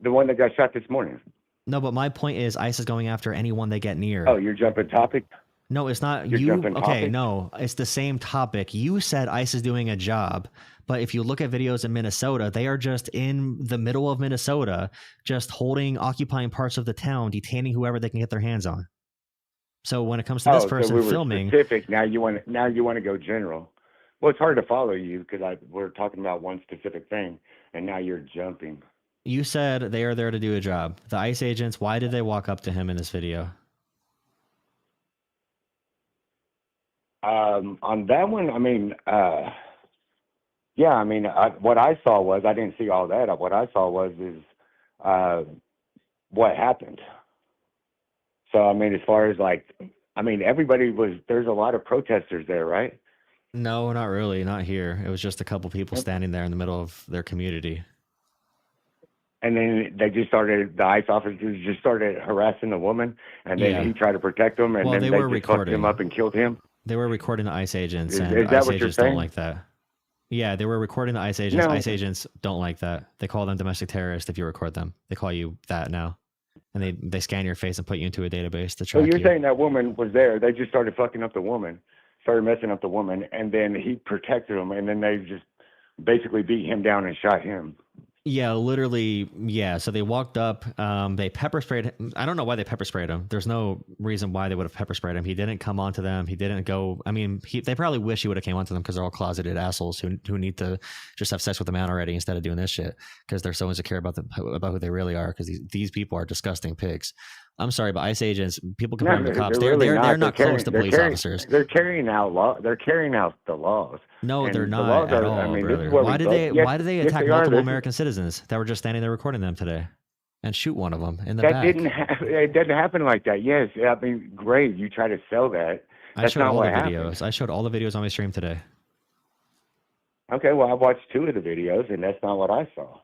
The one that got shot this morning. No, but my point is ICE is going after anyone they get near. Oh, you're jumping topic? No, it's not. Okay, no, it's the same topic. You said ICE is doing a job, but if you look at videos in Minnesota, they are just in the middle of Minnesota, just occupying parts of the town, detaining whoever they can get their hands on. So when it comes to this person filming, specific. Now you want to go general. Well, it's hard to follow you because we're talking about one specific thing, and now you're jumping. You said they are there to do a job. The ICE agents, why did they walk up to him in this video? On that one, I mean, what I saw was, I didn't see all that. What I saw was what happened. So, I mean, as far as there's a lot of protesters there, right? No, not really. Not here. It was just a couple people standing there in the middle of their community. And then the ICE officers just started harassing the woman, and then he tried to protect them, and then they just fucked him up and killed him. They were recording the ICE agents, and is that ICE what you're agents saying? don't like that. Yeah, they were recording the ICE agents. ICE agents don't like that. They call them domestic terrorists if you record them. They call you that now. And they scan your face and put you into a database to track you. So you're saying that woman was there. They just started fucking up the woman, started messing up the woman, and then he protected them, and then they just basically beat him down and shot him. Yeah, literally, yeah. So they walked up, they pepper sprayed him. I don't know why they pepper sprayed him. There's no reason why they would have pepper sprayed him. He didn't come onto them. He didn't go. I mean, they probably wish he would have came onto them because they're all closeted assholes who need to just have sex with a man already instead of doing this shit because they're so insecure about who they really are because these people are disgusting pigs. I'm sorry, but ICE agents, people compare them to cops. They're not close to police officers. They're carrying out the laws. No, and they're not at all, brother. Why did they attack multiple American citizens that were just standing there recording them today and shoot one of them in the back? It didn't happen like that. Yes, I mean, great. You try to sell that. That's not what happened. I showed all the videos on my stream today. Okay, well, I watched 2 of the videos, and that's not what I saw.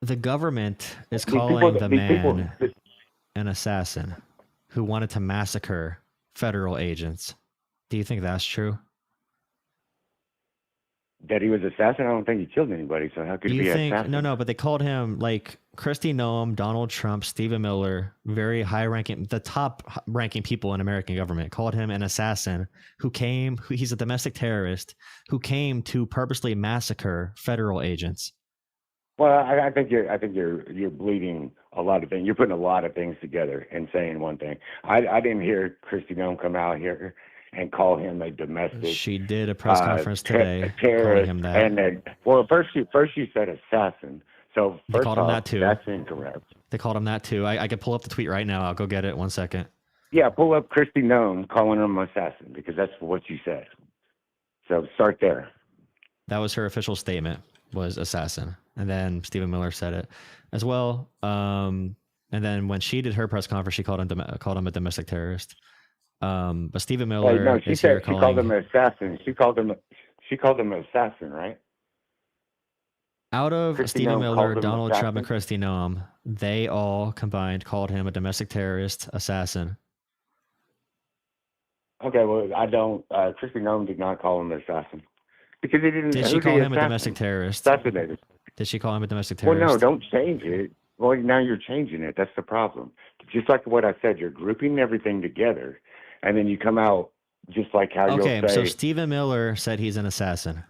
The government is calling the man an assassin who wanted to massacre federal agents. Do you think that's true? That he was an assassin? I don't think he killed anybody, so how could he be an assassin? No, but they called him, like, Kristi Noem, Donald Trump, Stephen Miller, very high-ranking, the top-ranking people in American government, called him an assassin he's a domestic terrorist who came to purposely massacre federal agents. Well, I think you're bleeding a lot of things. You're putting a lot of things together and saying one thing. I didn't hear Kristi Noem come out here and call him a domestic. She did a press conference today calling terrorist, him that. and then, well, first you said assassin. So They first called him off, that too. that's incorrect. They called him that too. I could pull up the tweet right now. I'll go get it. 1 second. Yeah, pull up Kristi Noem calling him assassin because that's what you said. So start there. That was her official statement, was assassin. And then Stephen Miller said it as well. And then when she did her press conference, she called him a domestic terrorist. But Stephen Miller Wait, no, she is said here she calling... called him an assassin. She called him an assassin, right? Out of Kristi Stephen Noem Miller, called him Donald assassin? Trump, and Kristi Noem, they all combined called him a domestic terrorist, assassin. Okay, well, I don't. Kristi Noem did not call him an assassin because he didn't. Did she call him a domestic terrorist? Assassinated. Did she call him a domestic terrorist? Well, no, don't change it. Well, now you're changing it. That's the problem. Just like what I said, you're grouping everything together, and then you come out just like how you'll say. Okay, so Stephen Miller said he's an assassin.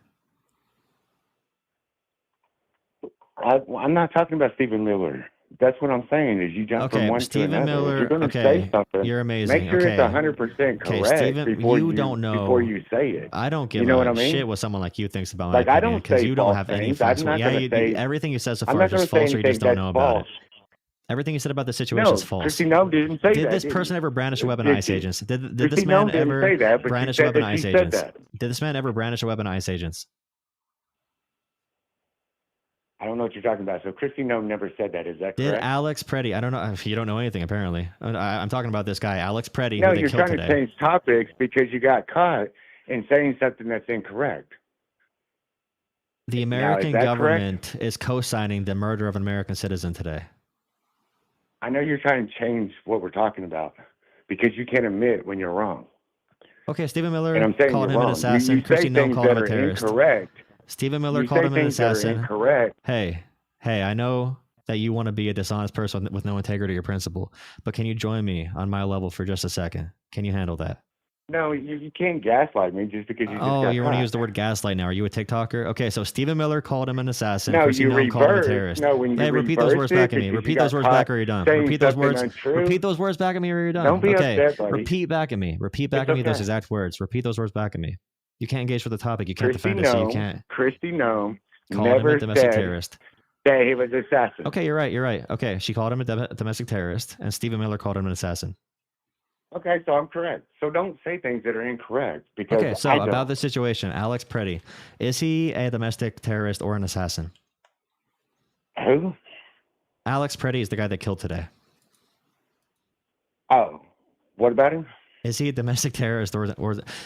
I'm not talking about Stephen Miller. That's what I'm saying. Is you jump from one Stephen to another. Miller. If you're going to Okay, say something, you're amazing. make sure it's 100% correct Stephen, before you don't know before you say it. I don't give you know a what I mean? shit what someone like you thinks about Like, my I opinion don't say you don't false have any things. facts. I'm not gonna say, everything you said so I'm far not is just gonna false, say or you just don't anything know that's about false. it. Everything you said about the situation is false. Kristi Noem didn't say Did that. this person ever brandish a weapon Did at ICE she? agents? Did Kristi this man Noem didn't ever say that, but brandish she a said weapon that at ICE she said agents? that. Did this man ever brandish a weapon at ICE agents? I don't know what you're talking about. So Kristi Noem never said that. Is that Did correct? Alex Pretti? I don't know if you don't know anything. Apparently, I'm talking about this guy, Alex Pretti, No, who they you're killed trying today. to change topics because you got caught in saying something that's incorrect. The American government is co-signing the murder of an American citizen today. I know you're trying to change what we're talking about because you can't admit when you're wrong. Okay, Stephen Miller And I'm saying called you're him wrong. an assassin. You say Kristi Noem things called that him a are terrorist. incorrect. Stephen Miller You called say him an things that are assassin. incorrect. Hey, I know that you want to be a dishonest person with no integrity or principle, but can you join me on my level for just a second? Can you handle that? No, you can't gaslight me just because you just got you want to caught. use the word gaslight now. Are you a TikToker? Okay, so Stephen Miller called him an assassin. No, Kristi you Noem called him a reverse. terrorist. No, when you hey, repeat those words back at me. because Repeat you those got words caught back or you're done. saying Repeat those something words. untrue. Repeat those words back at me or you're done. Don't be okay. upset, buddy. Repeat back at me. Repeat back It's at me those okay. exact words. Repeat those words back at me. You can't engage with the topic. You can't Kristi defend it, so you Noem, can't Kristi Noem call him never a domestic said terrorist. that he was an assassin. Okay, you're right. Okay, she called him a domestic terrorist, and Stephen Miller called him an assassin. Okay, so I'm correct. So don't say things that are incorrect because Okay, so I don't. about the situation, Alex Pretti, is he a domestic terrorist or an assassin? Who? Alex Pretti is the guy that killed today. Oh, what about him? Is he a domestic terrorist or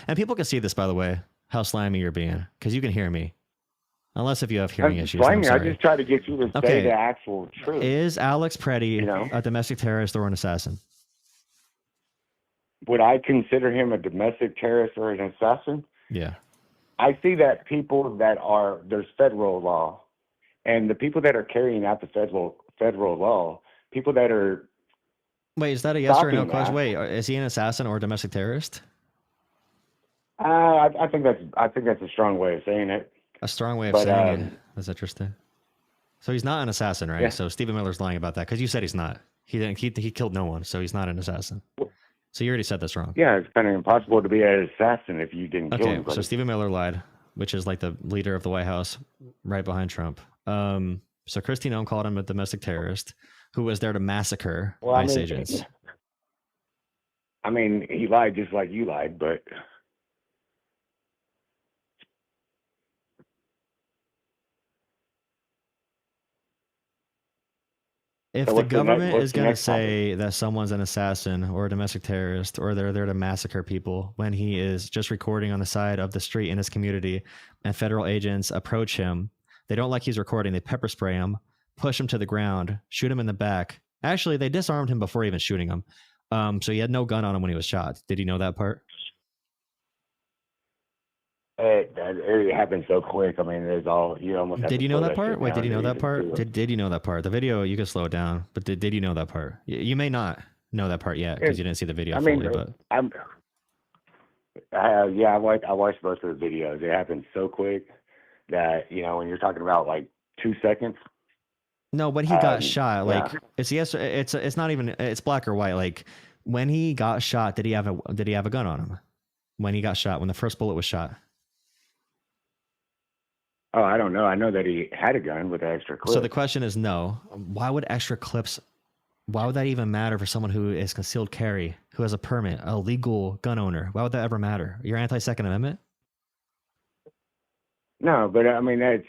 and people can see this, by the way, how slimy you're being, because you can hear me. Unless if you have hearing issues. Slimy, I'm I sorry. just try to get you to say the actual truth. Is Alex Pretti You know? a domestic terrorist or an assassin? Would I consider him a domestic terrorist or an assassin? Yeah. I see that people that are, there's federal law, and the people that are carrying out the federal law, people that are. Wait, is that a yes or a no stopping question? that. Wait, is he an assassin or a domestic terrorist? I think that's a strong way of saying it. A strong way of But, saying it. That's interesting. So he's not an assassin, right? Yeah. So Stephen Miller's lying about that because you said he's not. He didn't. He killed no one, so he's not an assassin. So you already said that's wrong. Yeah, it's kind of impossible to be an assassin if you didn't kill Okay, anybody. so Stephen Miller lied, which is like the leader of the White House, right behind Trump. So Kristi Noem called him a domestic terrorist who was there to massacre ICE agents. I mean, he lied just like you lied, but. If So the what's the government what's is the going to next topic? say that someone's an assassin or a domestic terrorist or they're there to massacre people when he is just recording on the side of the street in his community and federal agents approach him, they don't like he's recording, they pepper spray him, push him to the ground, shoot him in the back. Actually, they disarmed him before even shooting him. So he had no gun on him when he was shot. Did you know that part? It happened so quick. I mean, there's all you almost. Did you know that part? Wait, did you know that part? Did you know that part? The video, you can slow it down, but did you know that part? You may not know that part yet because you didn't see the video fully. But yeah, I watched most of the videos. It happened so quick that when you're talking about like 2 seconds, No, but he got shot. yeah. Like it's yes, it's not even it's black or white. Like when he got shot, did he have a gun on him? When he got shot, when the first bullet was shot. Oh, I don't know. I know that he had a gun with an extra clip. So the question is no. Why would extra clips? Why would that even matter for someone who is concealed carry, who has a permit, a legal gun owner? Why would that ever matter? You're anti-Second Amendment? No, but I mean it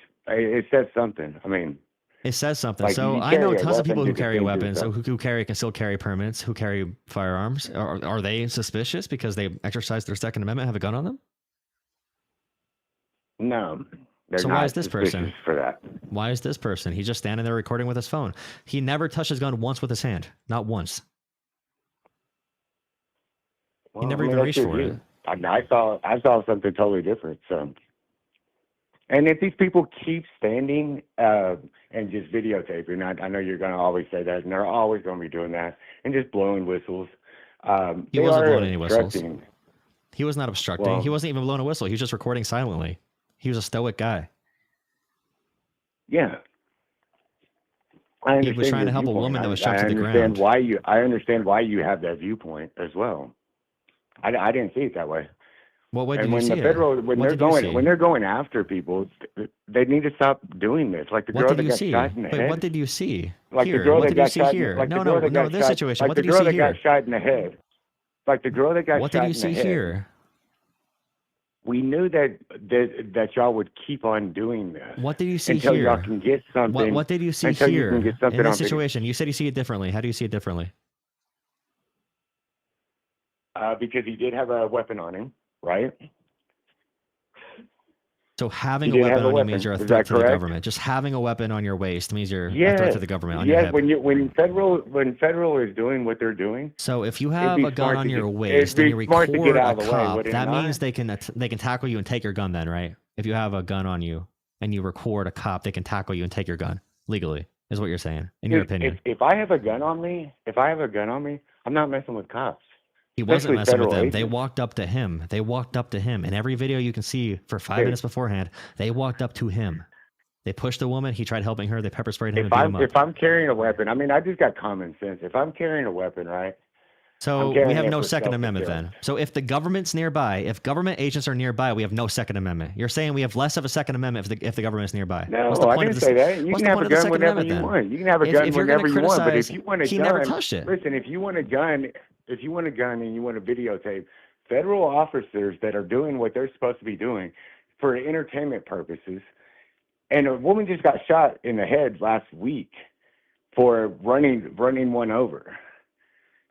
says something. I mean, it says something. Like, so you I know carry a tons of people weapon who to carry defend weapons, yourself. who carry concealed carry permits, who carry firearms. Are they suspicious because they exercise their Second Amendment, have a gun on them? no. They're So not why is this person? suspicious for that? Why is this person? He's just standing there recording with his phone. He never touched his gun once with his hand. Not once. Well, never I mean, even that's reached just for you. it. I saw something totally different. So, and if these people keep standing and just videotaping, I know you're going to always say that, and they're always going to be doing that, and just blowing whistles. He they wasn't are blowing any whistles. obstructing. He was not obstructing. Well- He wasn't even blowing a whistle. He was just recording silently. He was a stoic guy. Yeah. I He understand was trying your to help a viewpoint. woman that was I shoved to the understand ground. I understand why you have that viewpoint as well. I didn't see it that way. What way did And you when see the federal it? when What they're did you see? going after people, they need to stop doing this. Like the What girl did that you got see? shot in the Wait, head. what did you see? Like Here. the girl What that did you got see shot. here? Like No, the girl no, that no. got This shot. situation. Like What the did you girl see that got here? shot in the head. Like the girl that got What shot did you in the see head. here? We knew that y'all would keep on doing this. What did you see until here? y'all can get something. What did you see until here you can get something in on this video. situation? You said you see it differently. How do you see it differently? Because he did have a weapon on him, right? So having He a did have weapon a on you weapon. means you're a Is threat that to the correct? government. Just having a weapon on your waist means you're a Yes. threat to the government on Yes, your hip. when federal is doing what they're doing. So if you it'd have be a gun smart on to your get- waist it'd and be you smart to get record out a of the way, cop, would it that not? means they can tackle you and take your gun then, right? If you have a gun on you and you record a cop, they can tackle you and take your gun legally, is what you're saying, in your opinion. If I have a gun on me, I'm not messing with cops. He wasn't especially messing with federal them. They agents. walked up to him. They walked up to him. In every video you can see for 5 minutes beforehand, they walked up to him. They pushed the woman. He tried helping her. They pepper sprayed him and beat him up. If I'm carrying a weapon, I mean, I just got common sense. If I'm carrying a weapon, right? So I'm carrying we have it no for Second Amendment self-defense. then. So if the government's nearby, if government agents are nearby, we have no Second Amendment. You're saying we have less of a Second Amendment if the government is nearby. No, What's the I point didn't of say that. You what's can the have point a of the gun Second whenever Amendment you then? want. You can have a gun If you're gonna whenever you want. But if criticize, you want a he gun, never touched it. listen. If you want a gun, and you want to videotape, federal officers that are doing what they're supposed to be doing for entertainment purposes, and a woman just got shot in the head last week for running one over.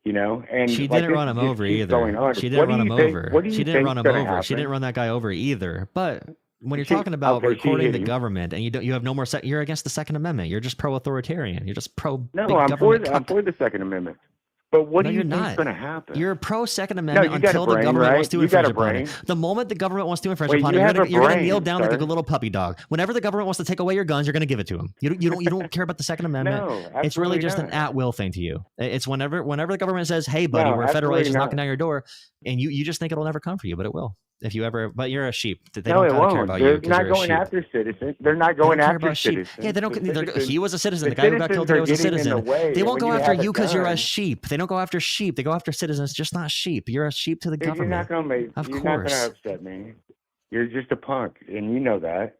You know, and She like, didn't this run him just over keeps going either. on. She What didn't do run you him think- over. What do you She didn't think's run him gonna over. She happen? didn't run that guy over either. But when you're She- talking about okay, she recording hit the him. government and you have no more you're against the Second Amendment. You're just pro-authoritarian. You're just pro No, big I'm government I'm cuck. for the Second Amendment. But what No, do you you're think's not. going to happen? You're pro Second Amendment you got a until the brain, government wants right? to You got infringe a upon brain. it. The moment the government wants to infringe Wait, upon you it, have a you're gonna kneel brain, down like sir. a little puppy dog. Whenever the government wants to take away your guns, you're gonna give it to them. You don't care about the Second Amendment. No, It's really absolutely just an not. at-will thing to you. It's whenever the government says, "Hey, buddy, No, we're federal absolutely agents not. knocking down your door," and you just think it'll never come for you, but it will. If you ever, but you're a sheep. They No, don't it gotta care won't. about They're you because not you're a going sheep. after citizens. They're not They going don't care after about sheep. citizens. Yeah, they don't. The citizens- He was a citizen. the The guy who got citizens killed today are was a getting in citizen. the way, They won't and go when you after have a you because you're a gun- sheep. They don't go after sheep. They go after citizens, just not sheep. You're a sheep to the Dude, government. You're not going Of to course. upset me. You're just a punk, and you know that.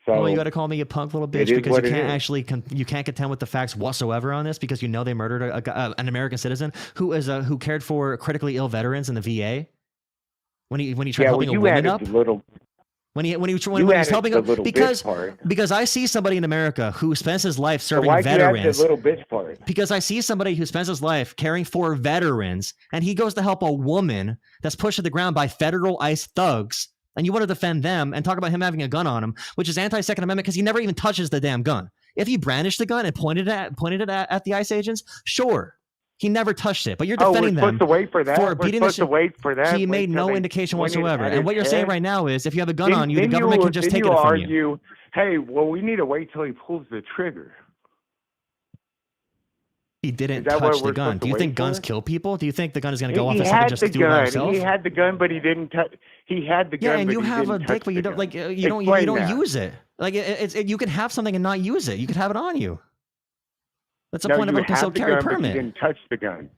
So Oh, you got to call me a punk little bitch is because what you it can't is. actually you can't contend with the facts whatsoever on this because you know they murdered an American citizen who cared for critically ill veterans in the VA when he tried yeah, well, helping a you woman added up the little. when You he's added helping the up little because bitch part. because I see somebody in America who spends his life So serving why'd you add veterans. the little bitch part? Because I see somebody who spends his life caring for veterans, and he goes to help a woman that's pushed to the ground by federal ICE thugs, and you want to defend them and talk about him having a gun on him, which is anti-Second Amendment because he never even touches the damn gun. If he brandished the gun and pointed it at the ICE agents, sure. He never touched it, but you're Oh, we're defending them supposed to wait for that. for We're beating the supposed to shit. wait for that. He Wait made till no they indication point it whatsoever. at And what his you're saying head. right now is if you have a gun Then- on you, the then government will- can just then take it you'll from you. argue, hey, well, we need to wait till he pulls the trigger. He didn't Is that what touch the we're gun. supposed Do to you wait think guns for? kill people? Do you think the gun is going to go off He to something had just the to do it by gun. himself? He had the gun, but he didn't touch. He had the gun. Yeah, and but you he have a didn't dick, touch but you the don't gun. like you don't Explain that. use it. Like you can have something and not use it. You could have it on you. That's the No, point of you a had concealed the carry gun, but you permit. didn't touch the gun.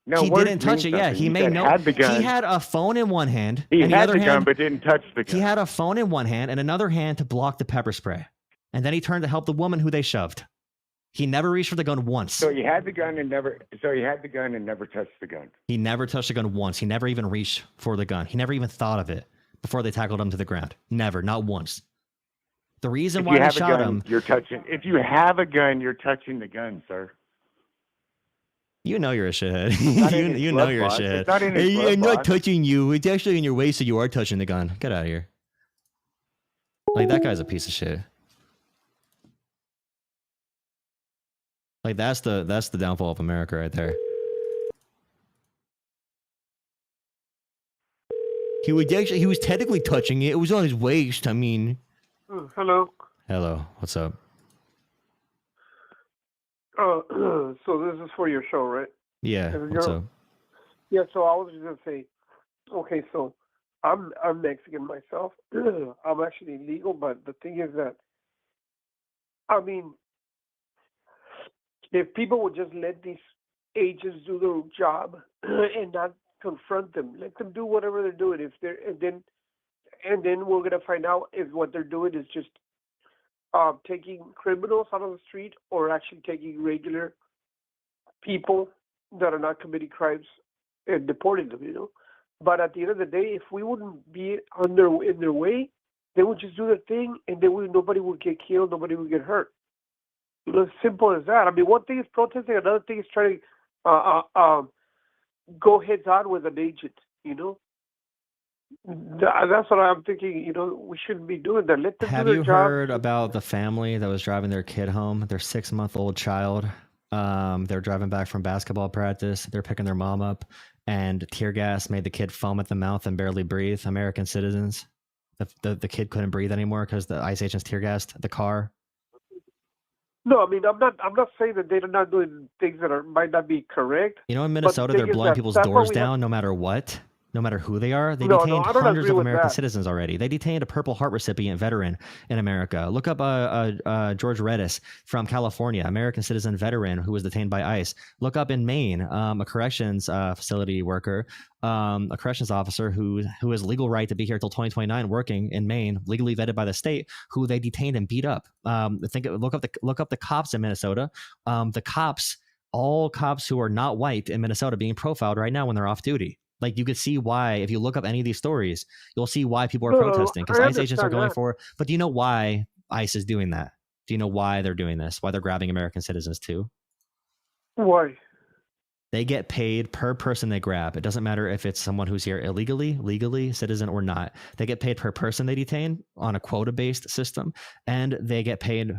No, He words didn't touch mean it. Yeah, something. he You made said no. had the gun. He had a phone in one hand. He and the had other the gun, hand, but didn't touch the gun. he had a phone in one hand and another hand to block the pepper spray. And then he turned to help the woman who they shoved. He never reached for the gun once. So he had the gun and never. So he had the gun and never touched the gun. He never touched the gun once. He never even reached for the gun. He never even thought of it before they tackled him to the ground. Never, not once. The reason why they shot him. You're touching. If you have a gun, you're touching the gun, sir. You know you're a shithead. you know you're a shithead. It's not in his glove I'm not box. touching you. It's actually in your waist, so you are touching the gun. Get out of here. Like, that guy's a piece of shit. Like, that's the downfall of America right there. He was technically touching it. It was on his waist. I mean. Hello. Hello. What's up? So this is for your show, right? Yeah. What's up? Yeah. So I was just gonna say, okay, so I'm Mexican myself. I'm actually legal, but the thing is that, I mean, if people would just let these agents do their job and not confront them, let them do whatever they're doing. If they're and then we're gonna find out if what they're doing is just taking criminals out of the street or actually taking regular people that are not committing crimes and deporting them, you know. But at the end of the day, if we wouldn't be in their way, they would just do their thing, and then nobody would get killed, nobody would get hurt. You know, as simple as that. I mean, one thing is protesting, another thing is trying to go heads on with an agent, you know. That's what I'm thinking. You know, we shouldn't be doing that. Let them Have do their you job. heard about the family that was driving their kid home? Their 6-month-old child. They're driving back from basketball practice. They're picking their mom up, and tear gas made the kid foam at the mouth and barely breathe. American citizens. The kid couldn't breathe anymore because the ICE agents tear gassed the car. No, I mean, I'm not saying that they're not doing things that might not be correct. You know, in Minnesota, they're blowing people's doors down no matter what. No matter who they are, they detained hundreds of American citizens already. They detained a Purple Heart recipient veteran in America. Look up George Redis from California, American citizen veteran who was detained by ICE. Look up in Maine, a corrections facility worker, a corrections officer who has legal right to be here till 2029 working in Maine, legally vetted by the state, who they detained and beat up. Look up the cops in Minnesota. All cops who are not white in Minnesota being profiled right now when they're off duty. Like, you could see why, if you look up any of these stories, you'll see why people are protesting, because ICE agents are going for. But do you know why ICE is doing that? Do you know why they're doing this? Why they're grabbing American citizens too? Why? They get paid per person they grab. It doesn't matter if it's someone who's here illegally, legally, citizen or not. They get paid per person they detain on a quota-based system, and they get paid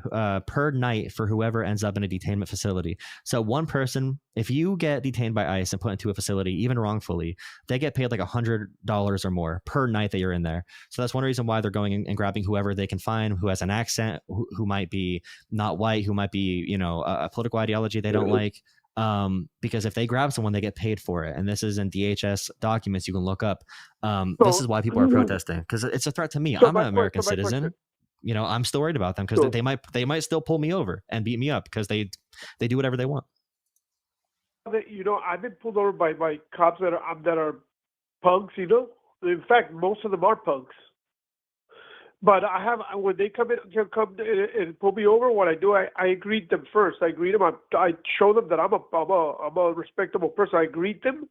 per night for whoever ends up in a detainment facility. So one person, if you get detained by ICE and put into a facility, even wrongfully, they get paid like $100 or more per night that you're in there. So that's one reason why they're going and grabbing whoever they can find who has an accent, who might be not white, who might be, you know, a political ideology they don't like. Because if they grab someone, they get paid for it. And this is in DHS documents you can look up. This is why people are protesting, because it's a threat to me. I'm an American citizen. You know, I'm still worried about them because they might still pull me over and beat me up because they do whatever they want. You know, I've been pulled over by cops that are punks. You know, in fact, most of them are punks. But when they come and pull me over, what I do, I greet them first. I greet them. I show them that I'm a respectable person. I greet them,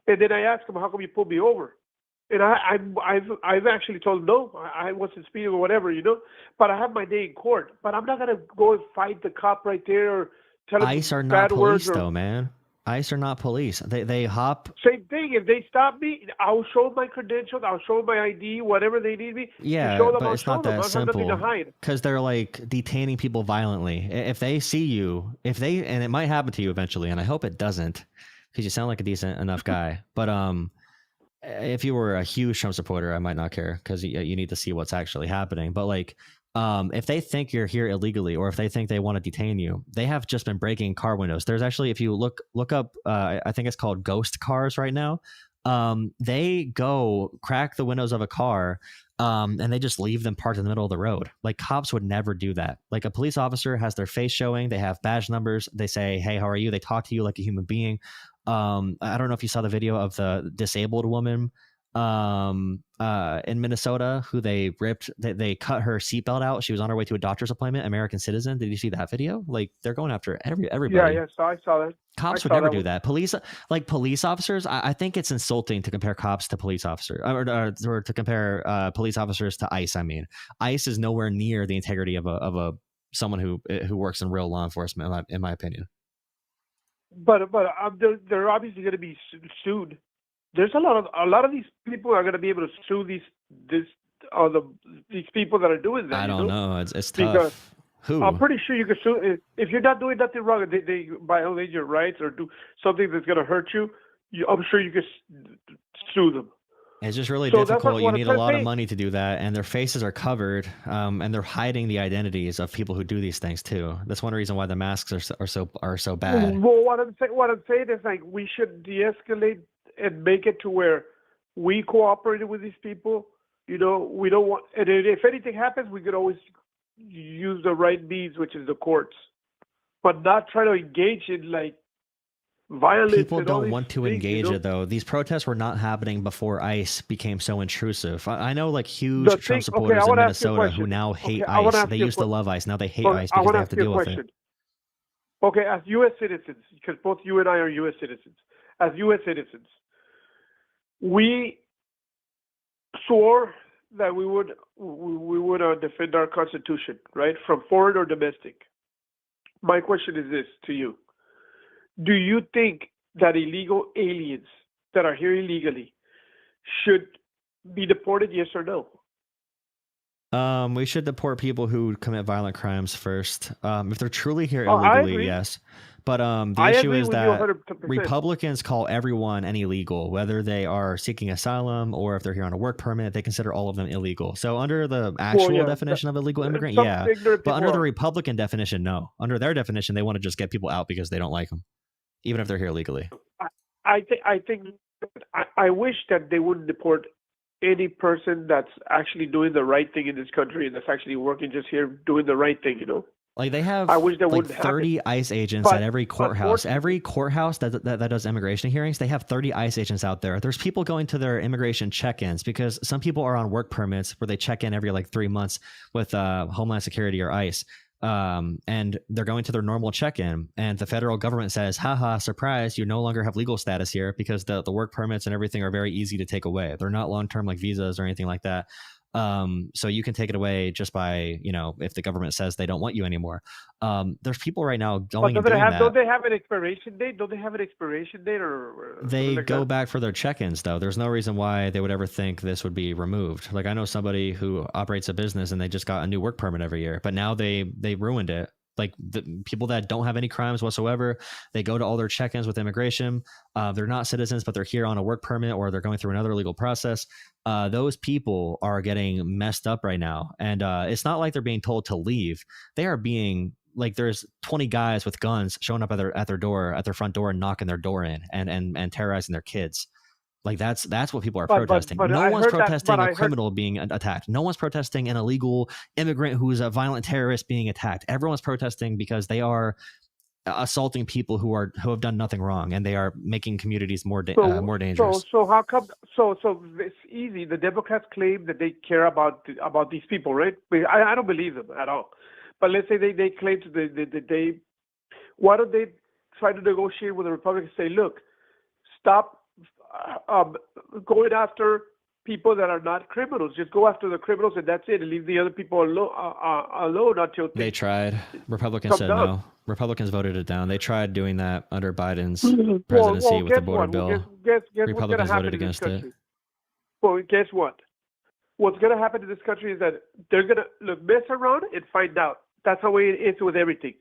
and then I ask them, "How come you pulled me over?" And I've actually told them, "No, I wasn't speeding or whatever, you know." But I have my day in court. But I'm not gonna go and fight the cop right there or tell him ICE are not bad police, words though, man. ICE are not police. They hop. Same thing. If they stop me, I'll show them my credentials. I'll show them my ID, whatever they need me. Yeah, show them, but it's not that simple. Because they're like detaining people violently. If they see you, and it might happen to you eventually, and I hope it doesn't, because you sound like a decent enough guy. But if you were a huge Trump supporter, I might not care, because you need to see what's actually happening. But like, if they think you're here illegally, or if they think they want to detain you, they have just been breaking car windows. There's actually, if you look up, I think it's called ghost cars right now. They go crack the windows of a car, and they just leave them parked in the middle of the road. Like cops would never do that. Like a police officer has their face showing, they have badge numbers, they say, "Hey, how are you?" They talk to you like a human being. I don't know if you saw the video of the disabled woman in Minnesota who they ripped, they cut her seatbelt out. She was on her way to a doctor's appointment, American citizen. Did you see that video? Like they're going after everybody. Yeah, I saw that. Cops would never do that. Police officers, I think it's insulting to compare cops to police officers, or to compare police officers to ICE. I mean, ICE is nowhere near the integrity of someone who works in real law enforcement, in my opinion. But they're obviously going to be sued. There's a lot of these people are going to be able to sue these people that are doing that. I don't know. It's tough. Because Who? I'm pretty sure you can sue if you're not doing nothing wrong. They violate your rights or do something that's going to hurt you. I'm sure you can sue them. It's just really So difficult. You need a lot of say. money to do that, and their faces are covered, and they're hiding the identities of people who do these things too. That's one reason why the masks are so bad. Well, what I'm saying is like we should de-escalate and make it to where we cooperate with these people. You know, we don't want, and if anything happens, we could always use the right means, which is the courts, but not try to engage in like violence. People and all don't these want to things, engage you know? it though. These protests were not happening before ICE became so intrusive. I know like huge Trump supporters in Minnesota who now hate ICE. They used to love ICE. Now they hate ICE because they have to deal with it. Okay, as U.S. citizens, because both you and I are U.S. citizens, as U.S. citizens, we swore that we would defend our Constitution, right, from foreign or domestic. My question is this to you. Do you think that illegal aliens that are here illegally should be deported, yes or no? We should deport people who commit violent crimes first. If they're truly here I illegally, agree. yes. But the I issue agree is with you that 100%. Republicans call everyone an illegal, whether they are seeking asylum or if they're here on a work permit. They consider all of them illegal. So under the actual definition of illegal immigrant, some yeah. ignorant But under people the are. Republican definition, no. Under their definition, they want to just get people out because they don't like them, even if they're here legally. I wish that they wouldn't deport any person that's actually doing the right thing in this country and that's actually working just here doing the right thing, you know? Like they have I wish that like wouldn't 30 happen. ICE agents But at every courthouse. unfortunately- Every courthouse that does immigration hearings, they have 30 ICE agents out there. There's people going to their immigration check-ins because some people are on work permits where they check in every like 3 months with Homeland Security or ICE. And they're going to their normal check-in, and the federal government says, haha, surprise, you no longer have legal status here because the work permits and everything are very easy to take away. They're not long-term like visas or anything like that. So you can take it away just by, if the government says they don't want you anymore. There's people right now going and doing that. Don't they have an expiration date? Don't they have an expiration date or They like go that? back for their check-ins though. There's no reason why they would ever think this would be removed. Like I know somebody who operates a business and they just got a new work permit every year, but now they ruined it. Like the people that don't have any crimes whatsoever, they go to all their check-ins with immigration. They're not citizens, but they're here on a work permit or they're going through another legal process. Those people are getting messed up right now. And it's not like they're being told to leave. They are being like, there's 20 guys with guns showing up at their front door and knocking their door in and terrorizing their kids. Like that's what people are protesting. but No I one's heard that- protesting but I a heard- criminal being attacked. No one's protesting an illegal immigrant who's a violent terrorist being attacked. Everyone's protesting because they are assaulting people who have done nothing wrong, and they are making communities more dangerous. So how come? So it's easy. The Democrats claim that they care about these people, right? I don't believe them at all. But let's say they claim that they. Why don't they try to negotiate with the Republicans? Say, look, stop going after people that are not criminals. Just go after the criminals, and that's it, and leave the other people alone until They tried. Republicans come said down. no. Republicans voted it down. They tried doing that under Biden's Well, presidency with the guess border what? bill. Guess what's Republicans going to happen voted in this against it. country? Well, guess what? What's going to happen in this country is that they're going to mess around and find out. That's the way it is with everything.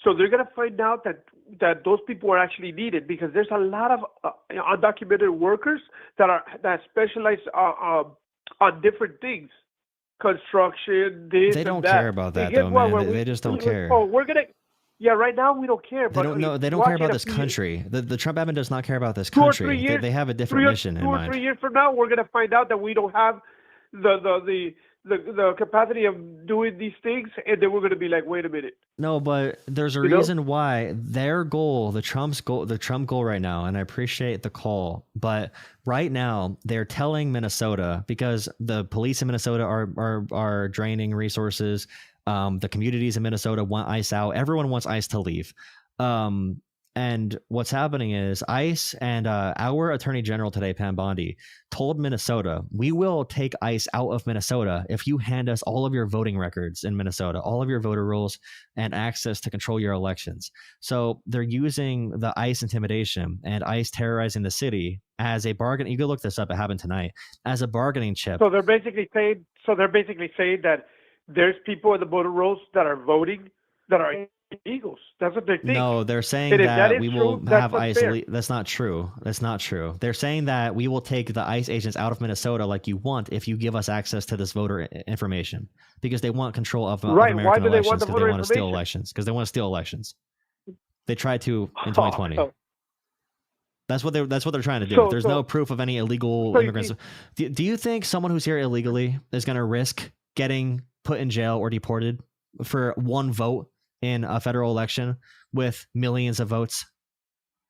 So they're going to find out that those people are actually needed because there's a lot of undocumented workers that specialize on different things, construction, this They and don't that. care about that And guess though, what? man. They just don't care. Oh, we're gonna. Yeah, right now we don't care. They But don't know. They don't watch care it about a this few- country. The Trump admin does not care about this 2 or country. 3 years. They have a different mission in 2 or mind. 3 years from now, we're gonna find out that we don't have the capacity of doing these things, and then we're gonna be like, wait a minute. No, but there's a You know? reason why their goal, the Trump goal right now, and I appreciate the call, but right now they're telling Minnesota, because the police in Minnesota are draining resources. The communities in Minnesota want ICE out. Everyone wants ICE to leave. And what's happening is ICE and our Attorney General today, Pam Bondi, told Minnesota, we will take ICE out of Minnesota if you hand us all of your voting records in Minnesota, all of your voter rolls, and access to control your elections. So they're using the ICE intimidation and ICE terrorizing the city as a bargain. You can look this up. It happened tonight. As a bargaining chip. So they're basically saying that there's people in the voter rolls that are voting that are illegals. That's what they think. No, they're saying And if that is we true, will that's have ICE. unfair. That's not true. That's not true. They're saying that we will take the ICE agents out of Minnesota like you want if you give us access to this voter information, because they want control of Right. American Why do they elections, want the because voter they want to steal information? elections. Because they want to steal elections. They tried to in 2020. Oh, That's what they're trying to do. So- There's so- no proof of any illegal so you immigrants. see- Do you think someone who's here illegally is going to risk getting put in jail or deported for one vote in a federal election with millions of votes?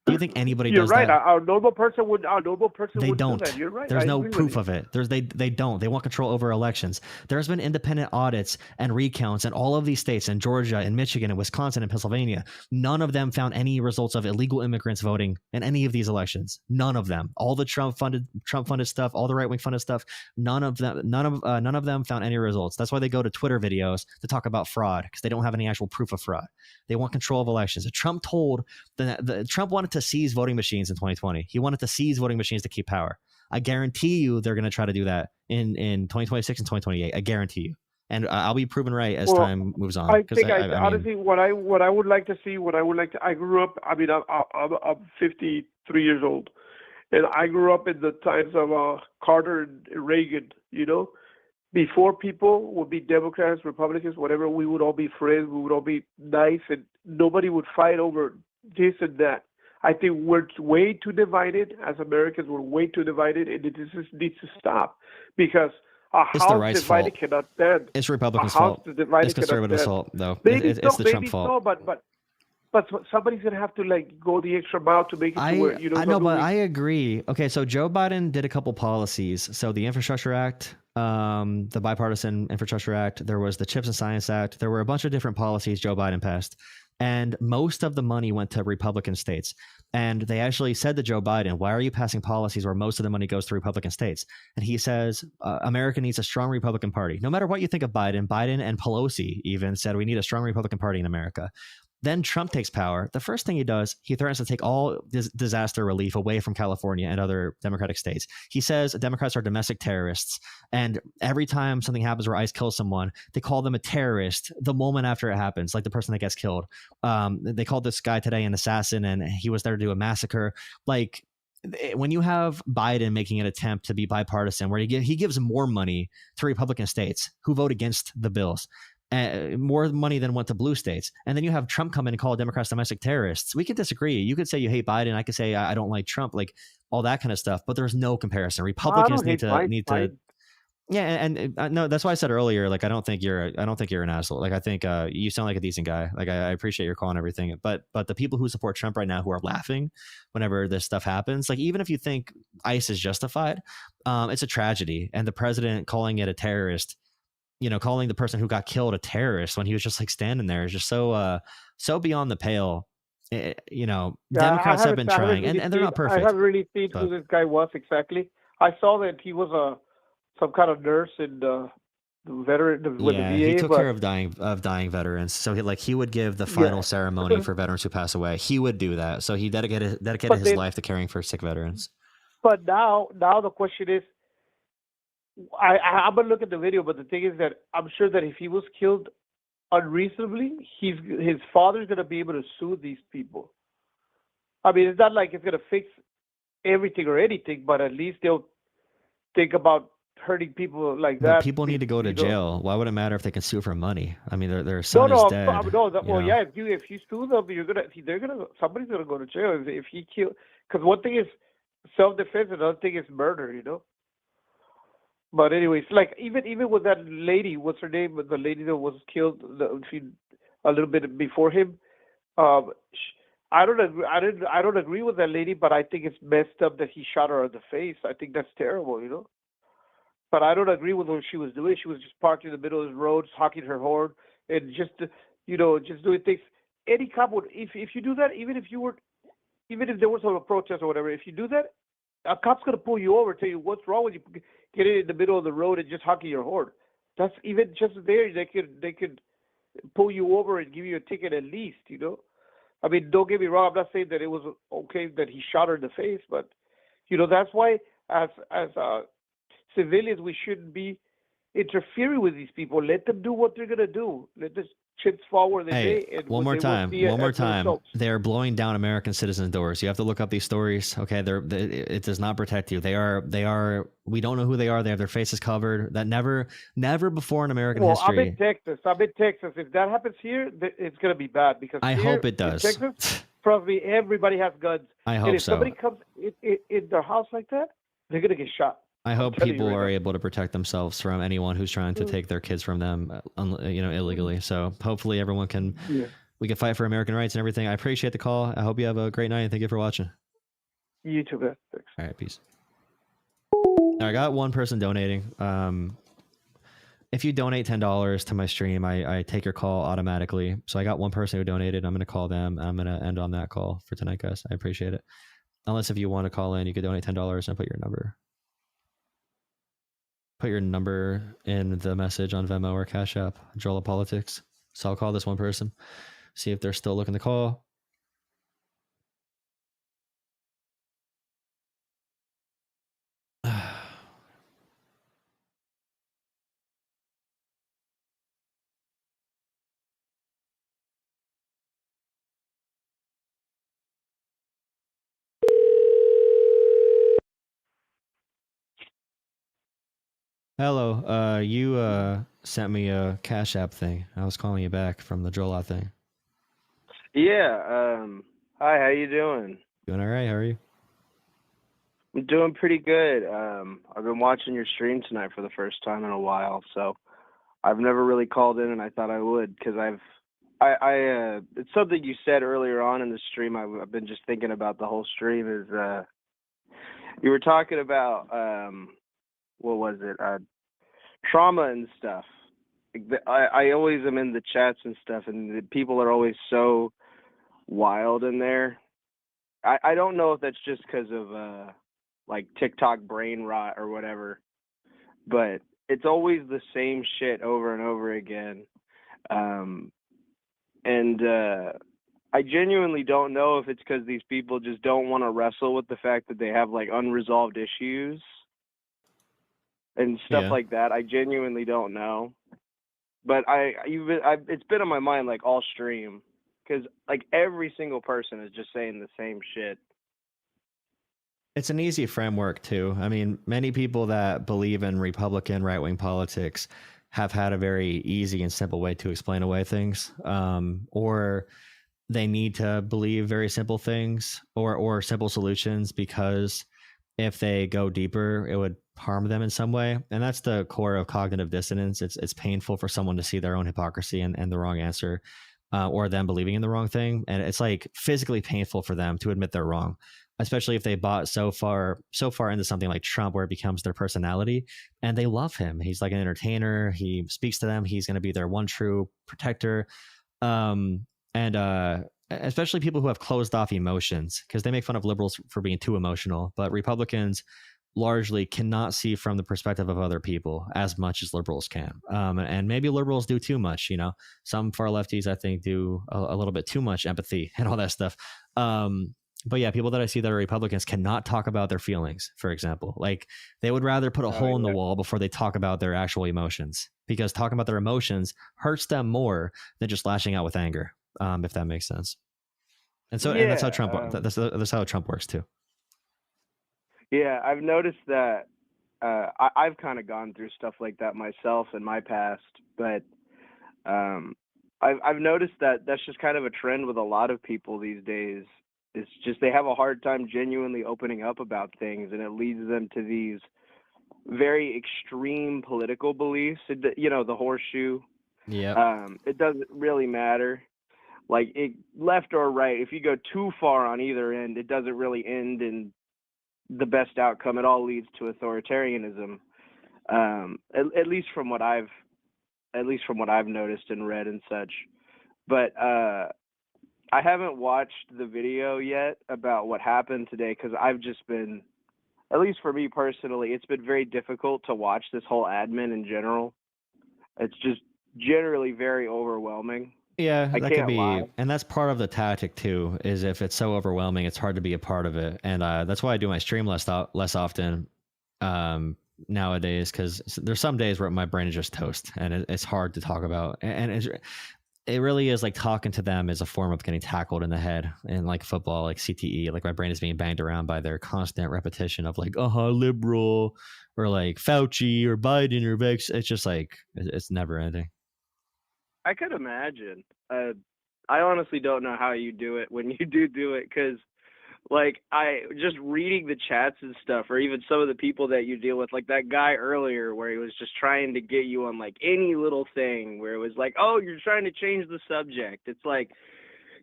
Do you think anybody You're does right. that? Our normal person would. They would don't. do that. You're right. There's I no agree with proof you. of it. They don't. They want control over elections. There's been independent audits and recounts in all of these states, in Georgia, in Michigan, in Wisconsin, and Pennsylvania. None of them found any results of illegal immigrants voting in any of these elections. None of them. All the Trump funded stuff, all the right wing funded stuff. None of them found any results. That's why they go to Twitter videos to talk about fraud, because they don't have any actual proof of fraud. They want control of elections. Trump wanted to seize voting machines in 2020. He wanted to seize voting machines to keep power. I guarantee you they're going to try to do that in 2026 and 2028. I guarantee you. And I'll be proven right as time moves on. I 'Cause think I mean, honestly, what I would like to see, I grew up. I mean, I'm 53 years old, and I grew up in the times of Carter and Reagan. You know, before people would be Democrats, Republicans, whatever. We would all be friends. We would all be nice, and nobody would fight over this and that. I think we're way too divided as Americans. We're way too divided, and it just needs to stop, because a It's the house right's divided fault. cannot stand. It's Republicans' A house fault. divided It's cannot conservatives' stand. fault, though. Maybe It's the Trump maybe fault. so, but somebody's gonna have to like go the extra mile to make it to where I know, but something I agree. Okay, so Joe Biden did a couple policies. So the Infrastructure Act, the Bipartisan Infrastructure Act, there was the Chips and Science Act. There were a bunch of different policies Joe Biden passed, and most of the money went to Republican states. And they actually said to Joe Biden, why are you passing policies where most of the money goes to Republican states? And he says, America needs a strong Republican Party. No matter what you think of Biden and Pelosi even said, we need a strong Republican Party in America. Then Trump takes power. The first thing he does, he threatens to take all disaster relief away from California and other Democratic states. He says Democrats are domestic terrorists. And every time something happens where ICE kills someone, they call them a terrorist the moment after it happens, like the person that gets killed. They called this guy today an assassin, and he was there to do a massacre. Like, when you have Biden making an attempt to be bipartisan, where he gives more money to Republican states who vote against the bills, more money than went to blue states. And then you have Trump come in and call Democrats domestic terrorists. We could disagree. You could say you hate Biden. I could say I don't like Trump, like all that kind of stuff. But there's no comparison. Republicans need to. Yeah, and no, that's why I said earlier. Like, I don't think you're an asshole. Like, I think you sound like a decent guy. Like, I appreciate your call and everything. But the people who support Trump right now, who are laughing whenever this stuff happens, like, even if you think ICE is justified, it's a tragedy. And the president calling it a terrorist, calling the person who got killed a terrorist when he was just like standing there is just so beyond the pale. Democrats have been trying, and they're not perfect. I haven't really seen who this guy was exactly. I saw that he was some kind of nurse in the veteran with the VA. He took care of dying veterans. So he would give the final ceremony for veterans who pass away. He would do that. So he dedicated his life to caring for sick veterans. But now the question is, I'm gonna look at the video, but the thing is that I'm sure that if he was killed unreasonably, his father's gonna be able to sue these people. I mean, it's not like it's gonna fix everything or anything, but at least they'll think about hurting people like But that. people need to go to you know. jail. Why would it matter if they can sue for money? I mean, their No, son is no, dead. no. Well, know? yeah. If you sue them, somebody's gonna go to jail if he kill. Because one thing is self-defense, another thing is murder. You know. But anyways, like even with that lady, what's her name? The lady that was killed a little bit before him. I don't agree. I don't agree with that lady, but I think it's messed up that he shot her in the face. I think that's terrible. You know. But I don't agree with what she was doing. She was just parked in the middle of the road, honking her horn, and just just doing things. Any cop would, if you do that, even if there was a protest or whatever, if you do that, a cop's gonna pull you over, tell you what's wrong with you, getting in the middle of the road and just honking your horn. That's even just there. They could pull you over and give you a ticket at least. You know, I mean, don't get me wrong. I'm not saying that it was okay that he shot her in the face, but that's why as civilians, we shouldn't be interfering with these people. Let them do what they're gonna do. Let the chips fall where they may. And one more they will time. see One more as the time. results. They're blowing down American citizens' doors. You have to look up these stories. Okay, it does not protect you. They are. We don't know who they are. They have their faces covered. That never before in American history. I'm in Texas. If that happens here, it's gonna be bad because I here hope it in does. Texas, trust me, everybody has guns. I and hope if so. somebody comes in their house like that, they're gonna get shot. I hope telling you people right are now. able to protect themselves from anyone who's trying to take their kids from them, illegally. So hopefully everyone can, we can fight for American rights and everything. I appreciate the call. I hope you have a great night and thank you for watching. You too, man. Thanks. All right, peace. I got one person donating. If you donate $10 to my stream, I take your call automatically. So I got one person who donated. I'm going to call them. I'm going to end on that call for tonight, guys. I appreciate it. Unless if you want to call in, you could donate $10 and put your number. Put your number in the message on Venmo or Cash App, Jola Politics. So I'll call this one person, see if they're still looking to call. Hello, you sent me a Cash App thing. I was calling you back from the Jola thing. Yeah. Hi. How you doing? Doing all right. How are you? I'm doing pretty good. I've been watching your stream tonight for the first time in a while, so I've never really called in, and I thought I would because it's something you said earlier on in the stream. I've been just thinking about the whole stream. Is you were talking about what was it? Trauma and stuff. I always am in the chats and stuff, and the people are always so wild in there. I don't know if that's just because of like TikTok brain rot or whatever, but it's always the same shit over and over again. And I genuinely don't know if it's because these people just don't want to wrestle with the fact that they have like unresolved issues and stuff like that. I genuinely don't know, but it's been on my mind like all stream because like every single person is just saying the same shit. It's an easy framework too. I mean, many people that believe in Republican right-wing politics have had a very easy and simple way to explain away things, or they need to believe very simple things or simple solutions because if they go deeper, it would harm them in some way. And that's the core of cognitive dissonance. It's painful for someone to see their own hypocrisy and the wrong answer, or them believing in the wrong thing. And it's like physically painful for them to admit they're wrong, especially if they bought so far into something like Trump where it becomes their personality and they love him. He's like an entertainer. He speaks to them. He's going to be their one true protector. Especially people who have closed off emotions, because they make fun of liberals for being too emotional, but Republicans largely cannot see from the perspective of other people as much as liberals can. And maybe liberals do too much, some far lefties, I think, do a little bit too much empathy and all that stuff. But yeah, people that I see that are Republicans cannot talk about their feelings, for example. Like they would rather put a hole in the wall before they talk about their actual emotions, because talking about their emotions hurts them more than just lashing out with anger, if that makes sense. And so and that's how Trump works too. Yeah, I've noticed that I've kind of gone through stuff like that myself in my past, but I've noticed that that's just kind of a trend with a lot of people these days. It's just they have a hard time genuinely opening up about things, and it leads them to these very extreme political beliefs. The horseshoe. Yeah. It doesn't really matter. Like left or right, if you go too far on either end, it doesn't really end in the best outcome. It all leads to authoritarianism. At least from what I've noticed and read and such. But I haven't watched the video yet about what happened today because I've just been, at least for me personally, it's been very difficult to watch this whole admin in general. It's just generally very overwhelming. Yeah, I that could can't be, lie. and that's part of the tactic too. Is if it's so overwhelming, it's hard to be a part of it, and that's why I do my stream less often nowadays. Because there's some days where my brain is just toast, and it's hard to talk about, and it really is like talking to them is a form of getting tackled in the head. And like football, like CTE, like my brain is being banged around by their constant repetition of like, liberal, or like Fauci or Biden or Vex. It's just like it's never ending. I could imagine. I honestly don't know how you do it when you do it, because like I just reading the chats and stuff, or even some of the people that you deal with, like that guy earlier where he was just trying to get you on like any little thing where it was like, oh, you're trying to change the subject. It's like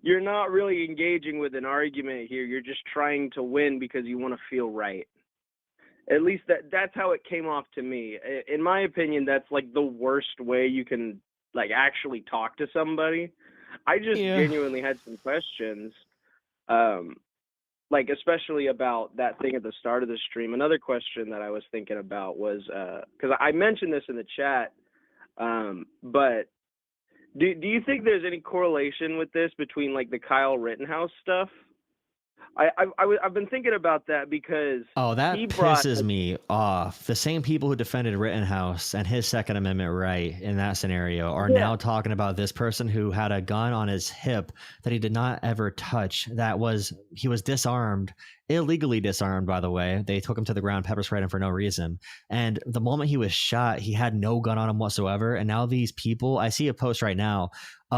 you're not really engaging with an argument here. You're just trying to win because you want to feel right. At least that's how it came off to me. In my opinion, that's like the worst way you can like actually talk to somebody. I just genuinely had some questions. Like especially about that thing at the start of the stream. Another question that I was thinking about was because I mentioned this in the chat, but do you think there's any correlation with this between like the Kyle Rittenhouse stuff? I've been thinking about that because that he brought pisses me off. The same people who defended Rittenhouse and his Second Amendment right in that scenario are now talking about this person who had a gun on his hip that he did not ever touch. He was disarmed, illegally disarmed, by the way. They took him to the ground, pepper sprayed him for no reason. And the moment he was shot, he had no gun on him whatsoever. And now these people, I see a post right now.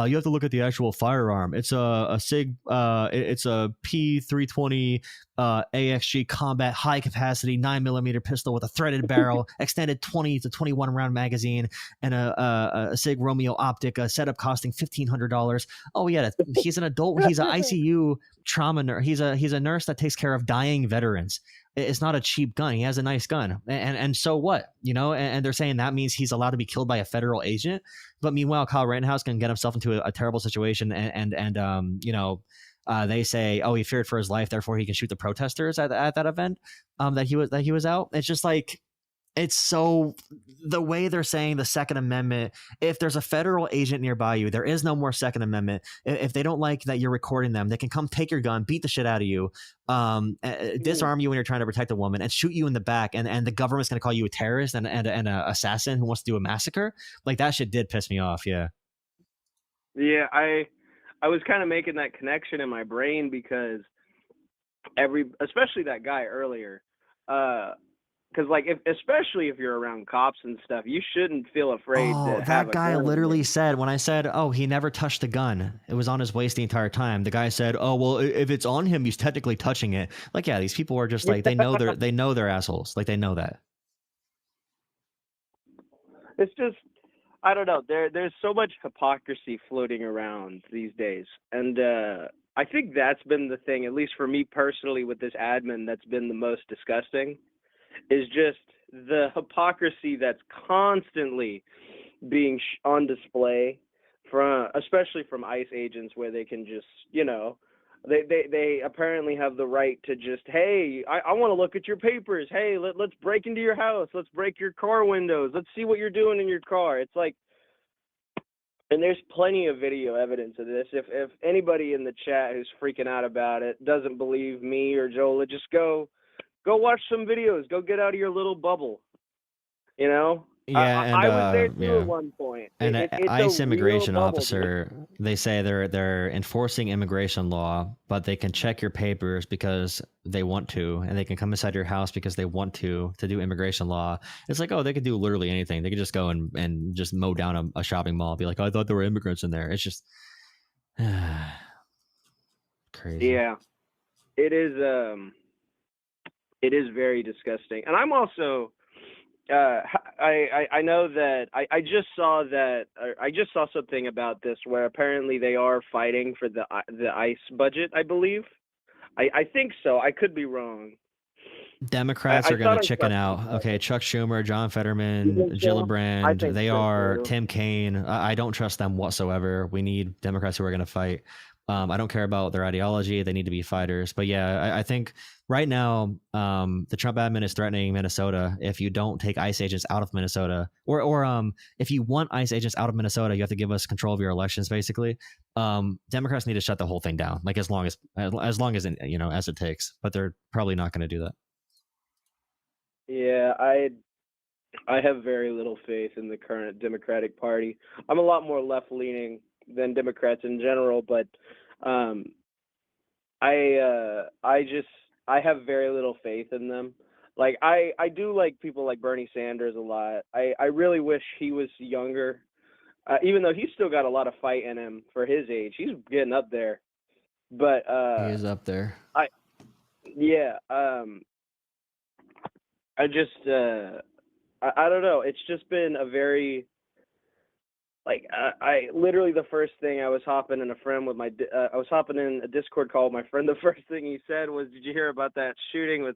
You have to look at the actual firearm. It's a SIG. It's a P320 AXG combat high capacity 9mm pistol with a threaded barrel, extended 20 to 21 round magazine, and a SIG Romeo optic. A setup costing $1,500. Oh yeah, he's an adult. He's an ICU trauma nurse. He's a nurse that takes care of dying veterans. It's not a cheap gun. He has a nice gun. And so what? And they're saying that means he's allowed to be killed by a federal agent. But meanwhile, Kyle Rittenhouse can get himself into a terrible situation. They say, oh, he feared for his life, therefore he can shoot the protesters at that event that he was out. It's just like, it's so the way they're saying the Second Amendment. If there's a federal agent nearby you, there is no more Second Amendment. If they don't like that you're recording them, they can come take your gun, beat the shit out of you, disarm you when you're trying to protect a woman, and shoot you in the back. And the government's going to call you a terrorist and an assassin who wants to do a massacre. Like that shit did piss me off. Yeah. Yeah, I was kind of making that connection in my brain because especially that guy earlier. Because, like, especially if you're around cops and stuff, you shouldn't feel afraid to have that guy a gun. literally said, when I said, oh, he never touched the gun, it was on his waist the entire time. The guy said, oh, well, if it's on him, he's technically touching it. Like, yeah, these people are just like, they know they're assholes. Like, they know that. It's just, I don't know. There's so much hypocrisy floating around these days. And I think that's been the thing, at least for me personally with this admin, that's been the most disgusting. Is just the hypocrisy that's constantly being on display especially from ICE agents, where they can just, they apparently have the right to just, hey, I want to look at your papers. Hey, let's break into your house. Let's break your car windows. Let's see what you're doing in your car. It's like, and there's plenty of video evidence of this. If anybody in the chat who's freaking out about it doesn't believe me or Joel, just go watch some videos. Go get out of your little bubble. Yeah, and I was there too yeah. at one point. And It's a ICE real immigration bubble, dude. officer, they say they're enforcing immigration law, but they can check your papers because they want to, and they can come inside your house because they want to do immigration law. It's like, oh, they could do literally anything. They could just go and just mow down a shopping mall, be like, oh, I thought there were immigrants in there. It's just crazy. Yeah, it is. It is very disgusting, and I'm also. I know that I just saw that I just saw something about this where apparently they are fighting for the ICE budget. I believe. I think so. I could be wrong. Democrats I are going thought to I chicken saw out. something. Okay, Chuck Schumer, John You Fetterman, think so? I Gillibrand, think they so are too. Tim Kaine. I don't trust them whatsoever. We need Democrats who are going to fight. I don't care about their ideology. They need to be fighters. But yeah, I think right now the Trump admin is threatening Minnesota. If you don't take ICE agents out of Minnesota, or if you want ICE agents out of Minnesota, you have to give us control of your elections. Basically, Democrats need to shut the whole thing down. Like as long as as it takes. But they're probably not going to do that. Yeah, I have very little faith in the current Democratic Party. I'm a lot more left leaning than Democrats in general, but um, I have very little faith in them. Like I do like people like Bernie Sanders a lot. I really wish he was younger, even though he's still got a lot of fight in him for his age. He's getting up there, but He is up there. yeah, I just I don't know. It's just been a very like I literally the first thing I was hopping in a friend with my I was hopping in a Discord call with my friend. The first thing he said was, "Did you hear about that shooting with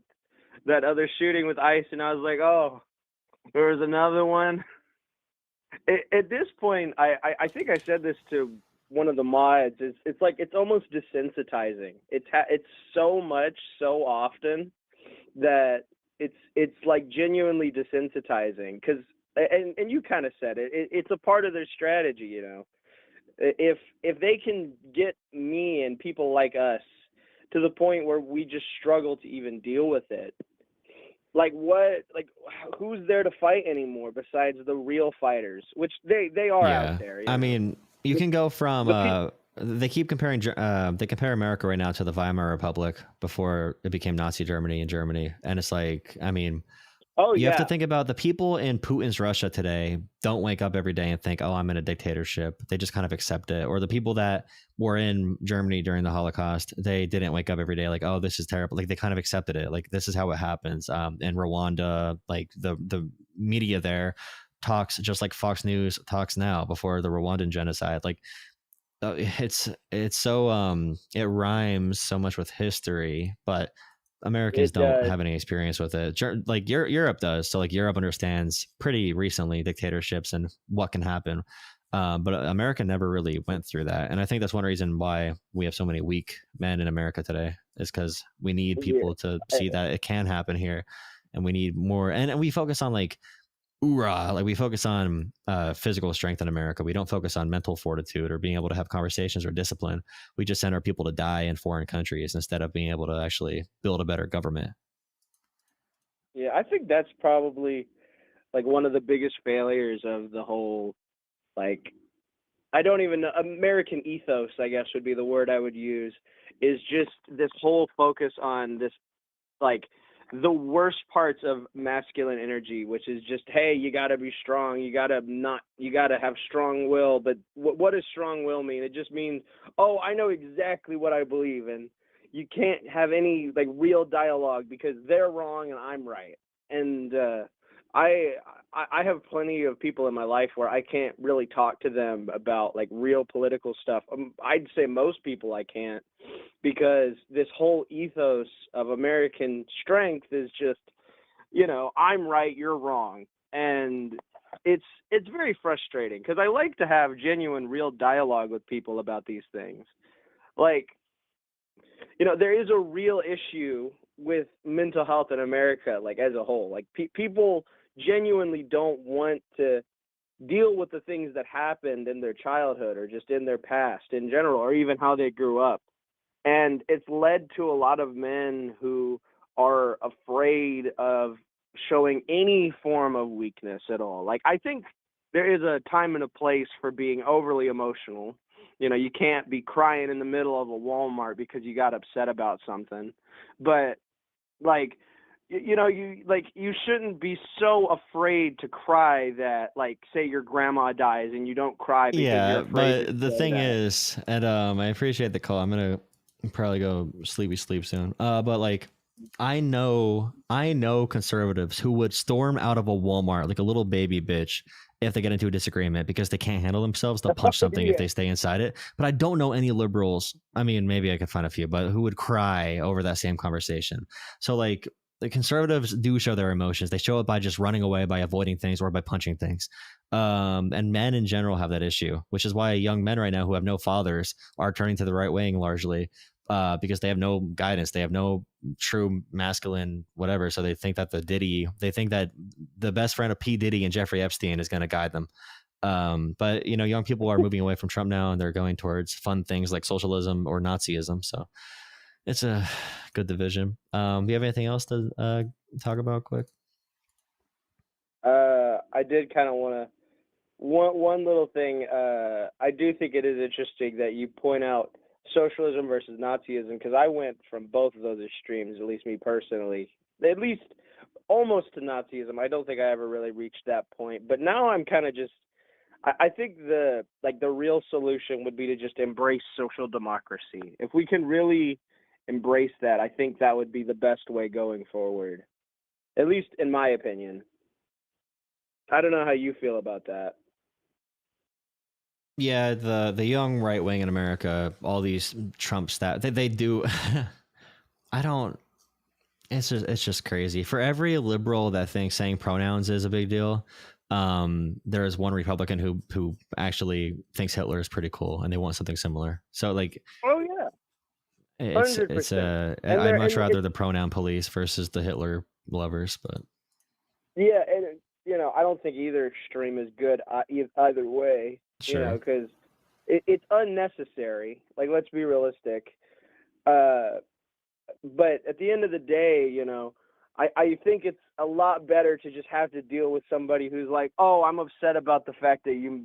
that other shooting with ICE?" And I was like, "Oh, there was another one." At this point, I think I said this to one of the mods. It's like it's almost desensitizing. It's so much so often that it's like genuinely desensitizing because and you kind of said it's a part of their strategy, you know. If they can get me and people like us to the point where we just struggle to even deal with it, like who's there to fight anymore besides the real fighters, which they are out there, you know? I mean, you can go from they keep comparing they compare America right now to the Weimar Republic before it became Nazi Germany in Germany, and it's like, I mean, you have to think about the people in Putin's Russia today don't wake up every day and think, oh, I'm in a dictatorship. They just kind of accept it. Or the people that were in Germany during the Holocaust, they didn't wake up every day like, oh, this is terrible. Like they kind of accepted it. Like this is how it happens. In Rwanda, like the media there talks just like Fox News talks now before the Rwandan genocide. Like it's so it rhymes so much with history, but Americans don't have any experience with it. Like Europe does. So like Europe understands pretty recently dictatorships and what can happen. But America never really went through that. And I think that's one reason why we have so many weak men in America today is because we need people to see that it can happen here. And we need more. And we focus on like we focus on physical strength in America. We don't focus on mental fortitude or being able to have conversations or discipline. We just send our people to die in foreign countries instead of being able to actually build a better government. Yeah, I think that's probably like one of the biggest failures of the whole, like, I don't even know, American ethos, I guess would be the word I would use, is just this whole focus on this, like, the worst parts of masculine energy, which is just, hey, you got to be strong. You got to have strong will. But what does strong will mean? It just means, oh, I know exactly what I believe. And you can't have any like real dialogue because they're wrong and I'm right. And I have plenty of people in my life where I can't really talk to them about like real political stuff. I'd say most people I can't, because this whole ethos of American strength is just, you know, I'm right, you're wrong. And it's very frustrating because I like to have genuine real dialogue with people about these things. Like, you know, there is a real issue with mental health in America, like as a whole. Like people genuinely don't want to deal with the things that happened in their childhood or just in their past in general, or even how they grew up. And it's led to a lot of men who are afraid of showing any form of weakness at all. Like, I think there is a time and a place for being overly emotional. You know, you can't be crying in the middle of a Walmart because you got upset about something. But like, you shouldn't be so afraid to cry that, like, say your grandma dies and you don't cry because Yeah, you're afraid but to the say thing that. is, and I appreciate the call. I'm gonna probably go sleep soon. But like, I know conservatives who would storm out of a Walmart like a little baby bitch if they get into a disagreement because they can't handle themselves. They'll punch something if Yeah. they stay inside it. But I don't know any liberals. I mean, maybe I could find a few, but who would cry over that same conversation. So like, the conservatives do show their emotions. They show it by just running away, by avoiding things, or by punching things. And men in general have that issue, which is why young men right now who have no fathers are turning to the right wing largely, because they have no guidance. They have no true masculine whatever. So they think that they think that the best friend of P. Diddy and Jeffrey Epstein is going to guide them. But young people are moving away from Trump now, and they're going towards fun things like socialism or Nazism. So it's a good division. Do you have anything else to talk about quick? I did kind of want to one little thing. I do think it is interesting that you point out socialism versus Nazism, because I went from both of those extremes, at least me personally, at least almost to Nazism. I don't think I ever really reached that point, but now I'm kind of just. I think the real solution would be to just embrace social democracy. If we can really embrace that, I think that would be the best way going forward, at least in my opinion. I don't know how you feel about that. Yeah, the young right wing in America, all these Trump they do. I don't. It's just crazy. For every liberal that thinks saying pronouns is a big deal, there is one Republican who actually thinks Hitler is pretty cool, and they want something similar. So like, oh yeah, it's 100%. I'd much rather the pronoun police versus the Hitler lovers, but yeah, and I don't think either extreme is good either way. sure. Because it's unnecessary. Like, let's be realistic. But at the end of the day, I think it's a lot better to just have to deal with somebody who's like, oh, I'm upset about the fact that you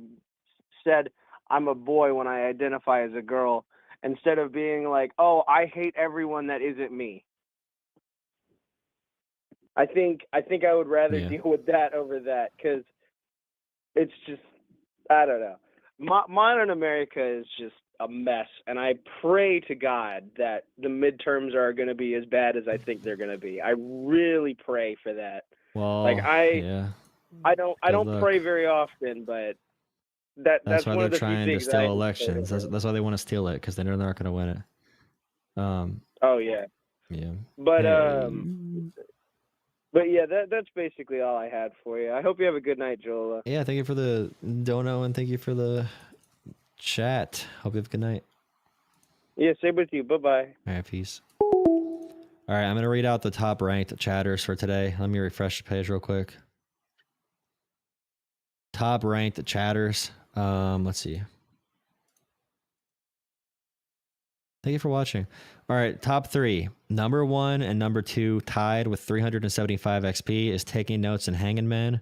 said I'm a boy when I identify as a girl, instead of being like, oh, I hate everyone that isn't me. I think I would rather deal with that over that, because it's just, I don't know. Modern America is just a mess, and I pray to God that the midterms are going to be as bad as I think they're going to be. I really pray for that. Well, like I don't pray very often, but that's why one they're of the trying few to things steal elections. That's why they want to steal it, because they know they're not going to win it. Oh yeah. Yeah. But yeah, that's basically all I had for you. I hope you have a good night, Joel. Yeah, thank you for the dono, and thank you for the chat. Hope you have a good night. Yeah, same with you. Bye-bye. All right, peace. All right, I'm going to read out the top ranked chatters for today. Let me refresh the page real quick. Top ranked chatters. Let's see. Thank you for watching. All right, top 3. Number 1 and number 2 tied with 375 XP is Taking Notes and Hanging Man.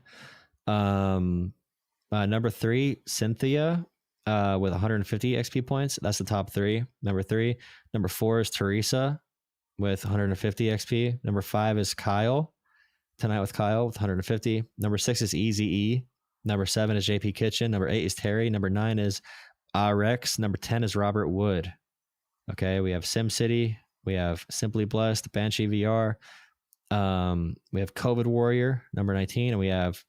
Number 3, Cynthia, with 150 XP points. That's the top 3. Number 3. Number 4 is Teresa with 150 XP. Number 5 is Kyle. Tonight with Kyle with 150. Number 6 is Easy E. Number 7 is JP Kitchen. Number 8 is Terry. Number 9 is Rex. Number 10 is Robert Wood. Okay, we have SimCity. We have Simply Blessed, Banshee VR. We have COVID Warrior, number 19, and we have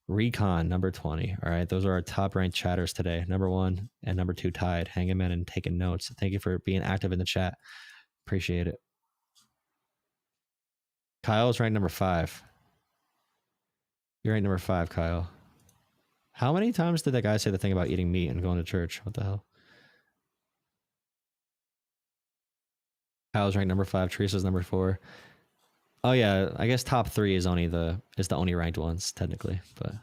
Recon, number 20. All right, those are our top ranked chatters today. Number 1 and number 2 tied. Hanging in and taking notes. Thank you for being active in the chat. Appreciate it. Kyle's ranked number 5. You're ranked number 5, Kyle. How many times did that guy say the thing about eating meat and going to church? What the hell? Kyle's ranked number 5. Teresa's number 4. Oh yeah, I guess top 3 is the only ranked ones technically, but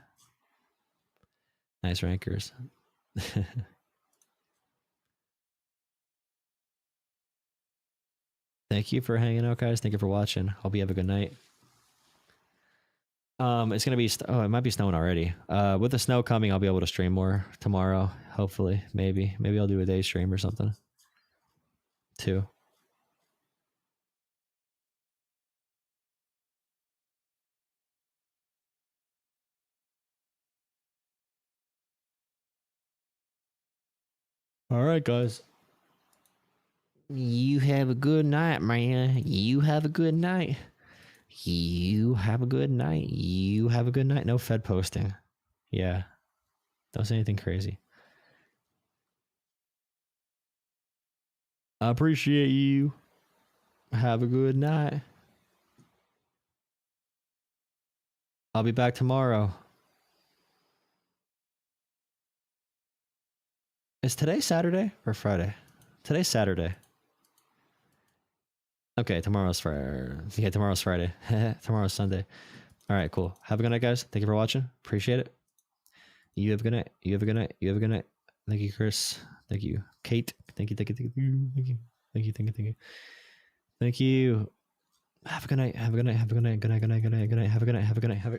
nice rankers. Thank you for hanging out, guys. Thank you for watching. Hope you have a good night. It's gonna be. It might be snowing already. With the snow coming, I'll be able to stream more tomorrow. Hopefully, maybe I'll do a day stream or something. Too. All right, guys. You have a good night, man. You have a good night. You have a good night. You have a good night. No Fed posting. Yeah. Don't say anything crazy. I appreciate you. Have a good night. I'll be back tomorrow. Is today Saturday or Friday? Today's Saturday. Okay, tomorrow's Friday. Yeah, tomorrow's Friday. Tomorrow's Sunday. All right, cool. Have a good night, guys. Thank you for watching. Appreciate it. You have a good night. You have a good night. You have a good night. Thank you, Chris. Thank you, Kate. Thank you. Thank you. Thank you. Thank you. Thank you. Thank you. Thank you. Thank you. Have a good night. Have a good night. Have a good night. Good night. Good night. Good night. Good night. Have a good night. Have a good night. Have a.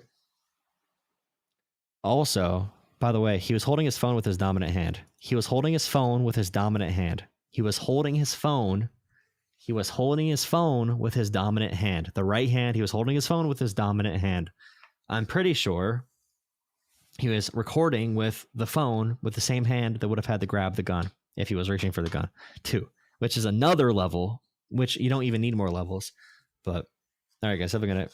Also, by the way, he was holding his phone with his dominant hand. He was holding his phone with his dominant hand. He was holding his phone. He was holding his phone with his dominant hand. The right hand, he was holding his phone with his dominant hand. I'm pretty sure he was recording with the phone with the same hand that would have had to grab the gun if he was reaching for the gun, too, which is another level, which you don't even need more levels. But all right, guys, have a good night.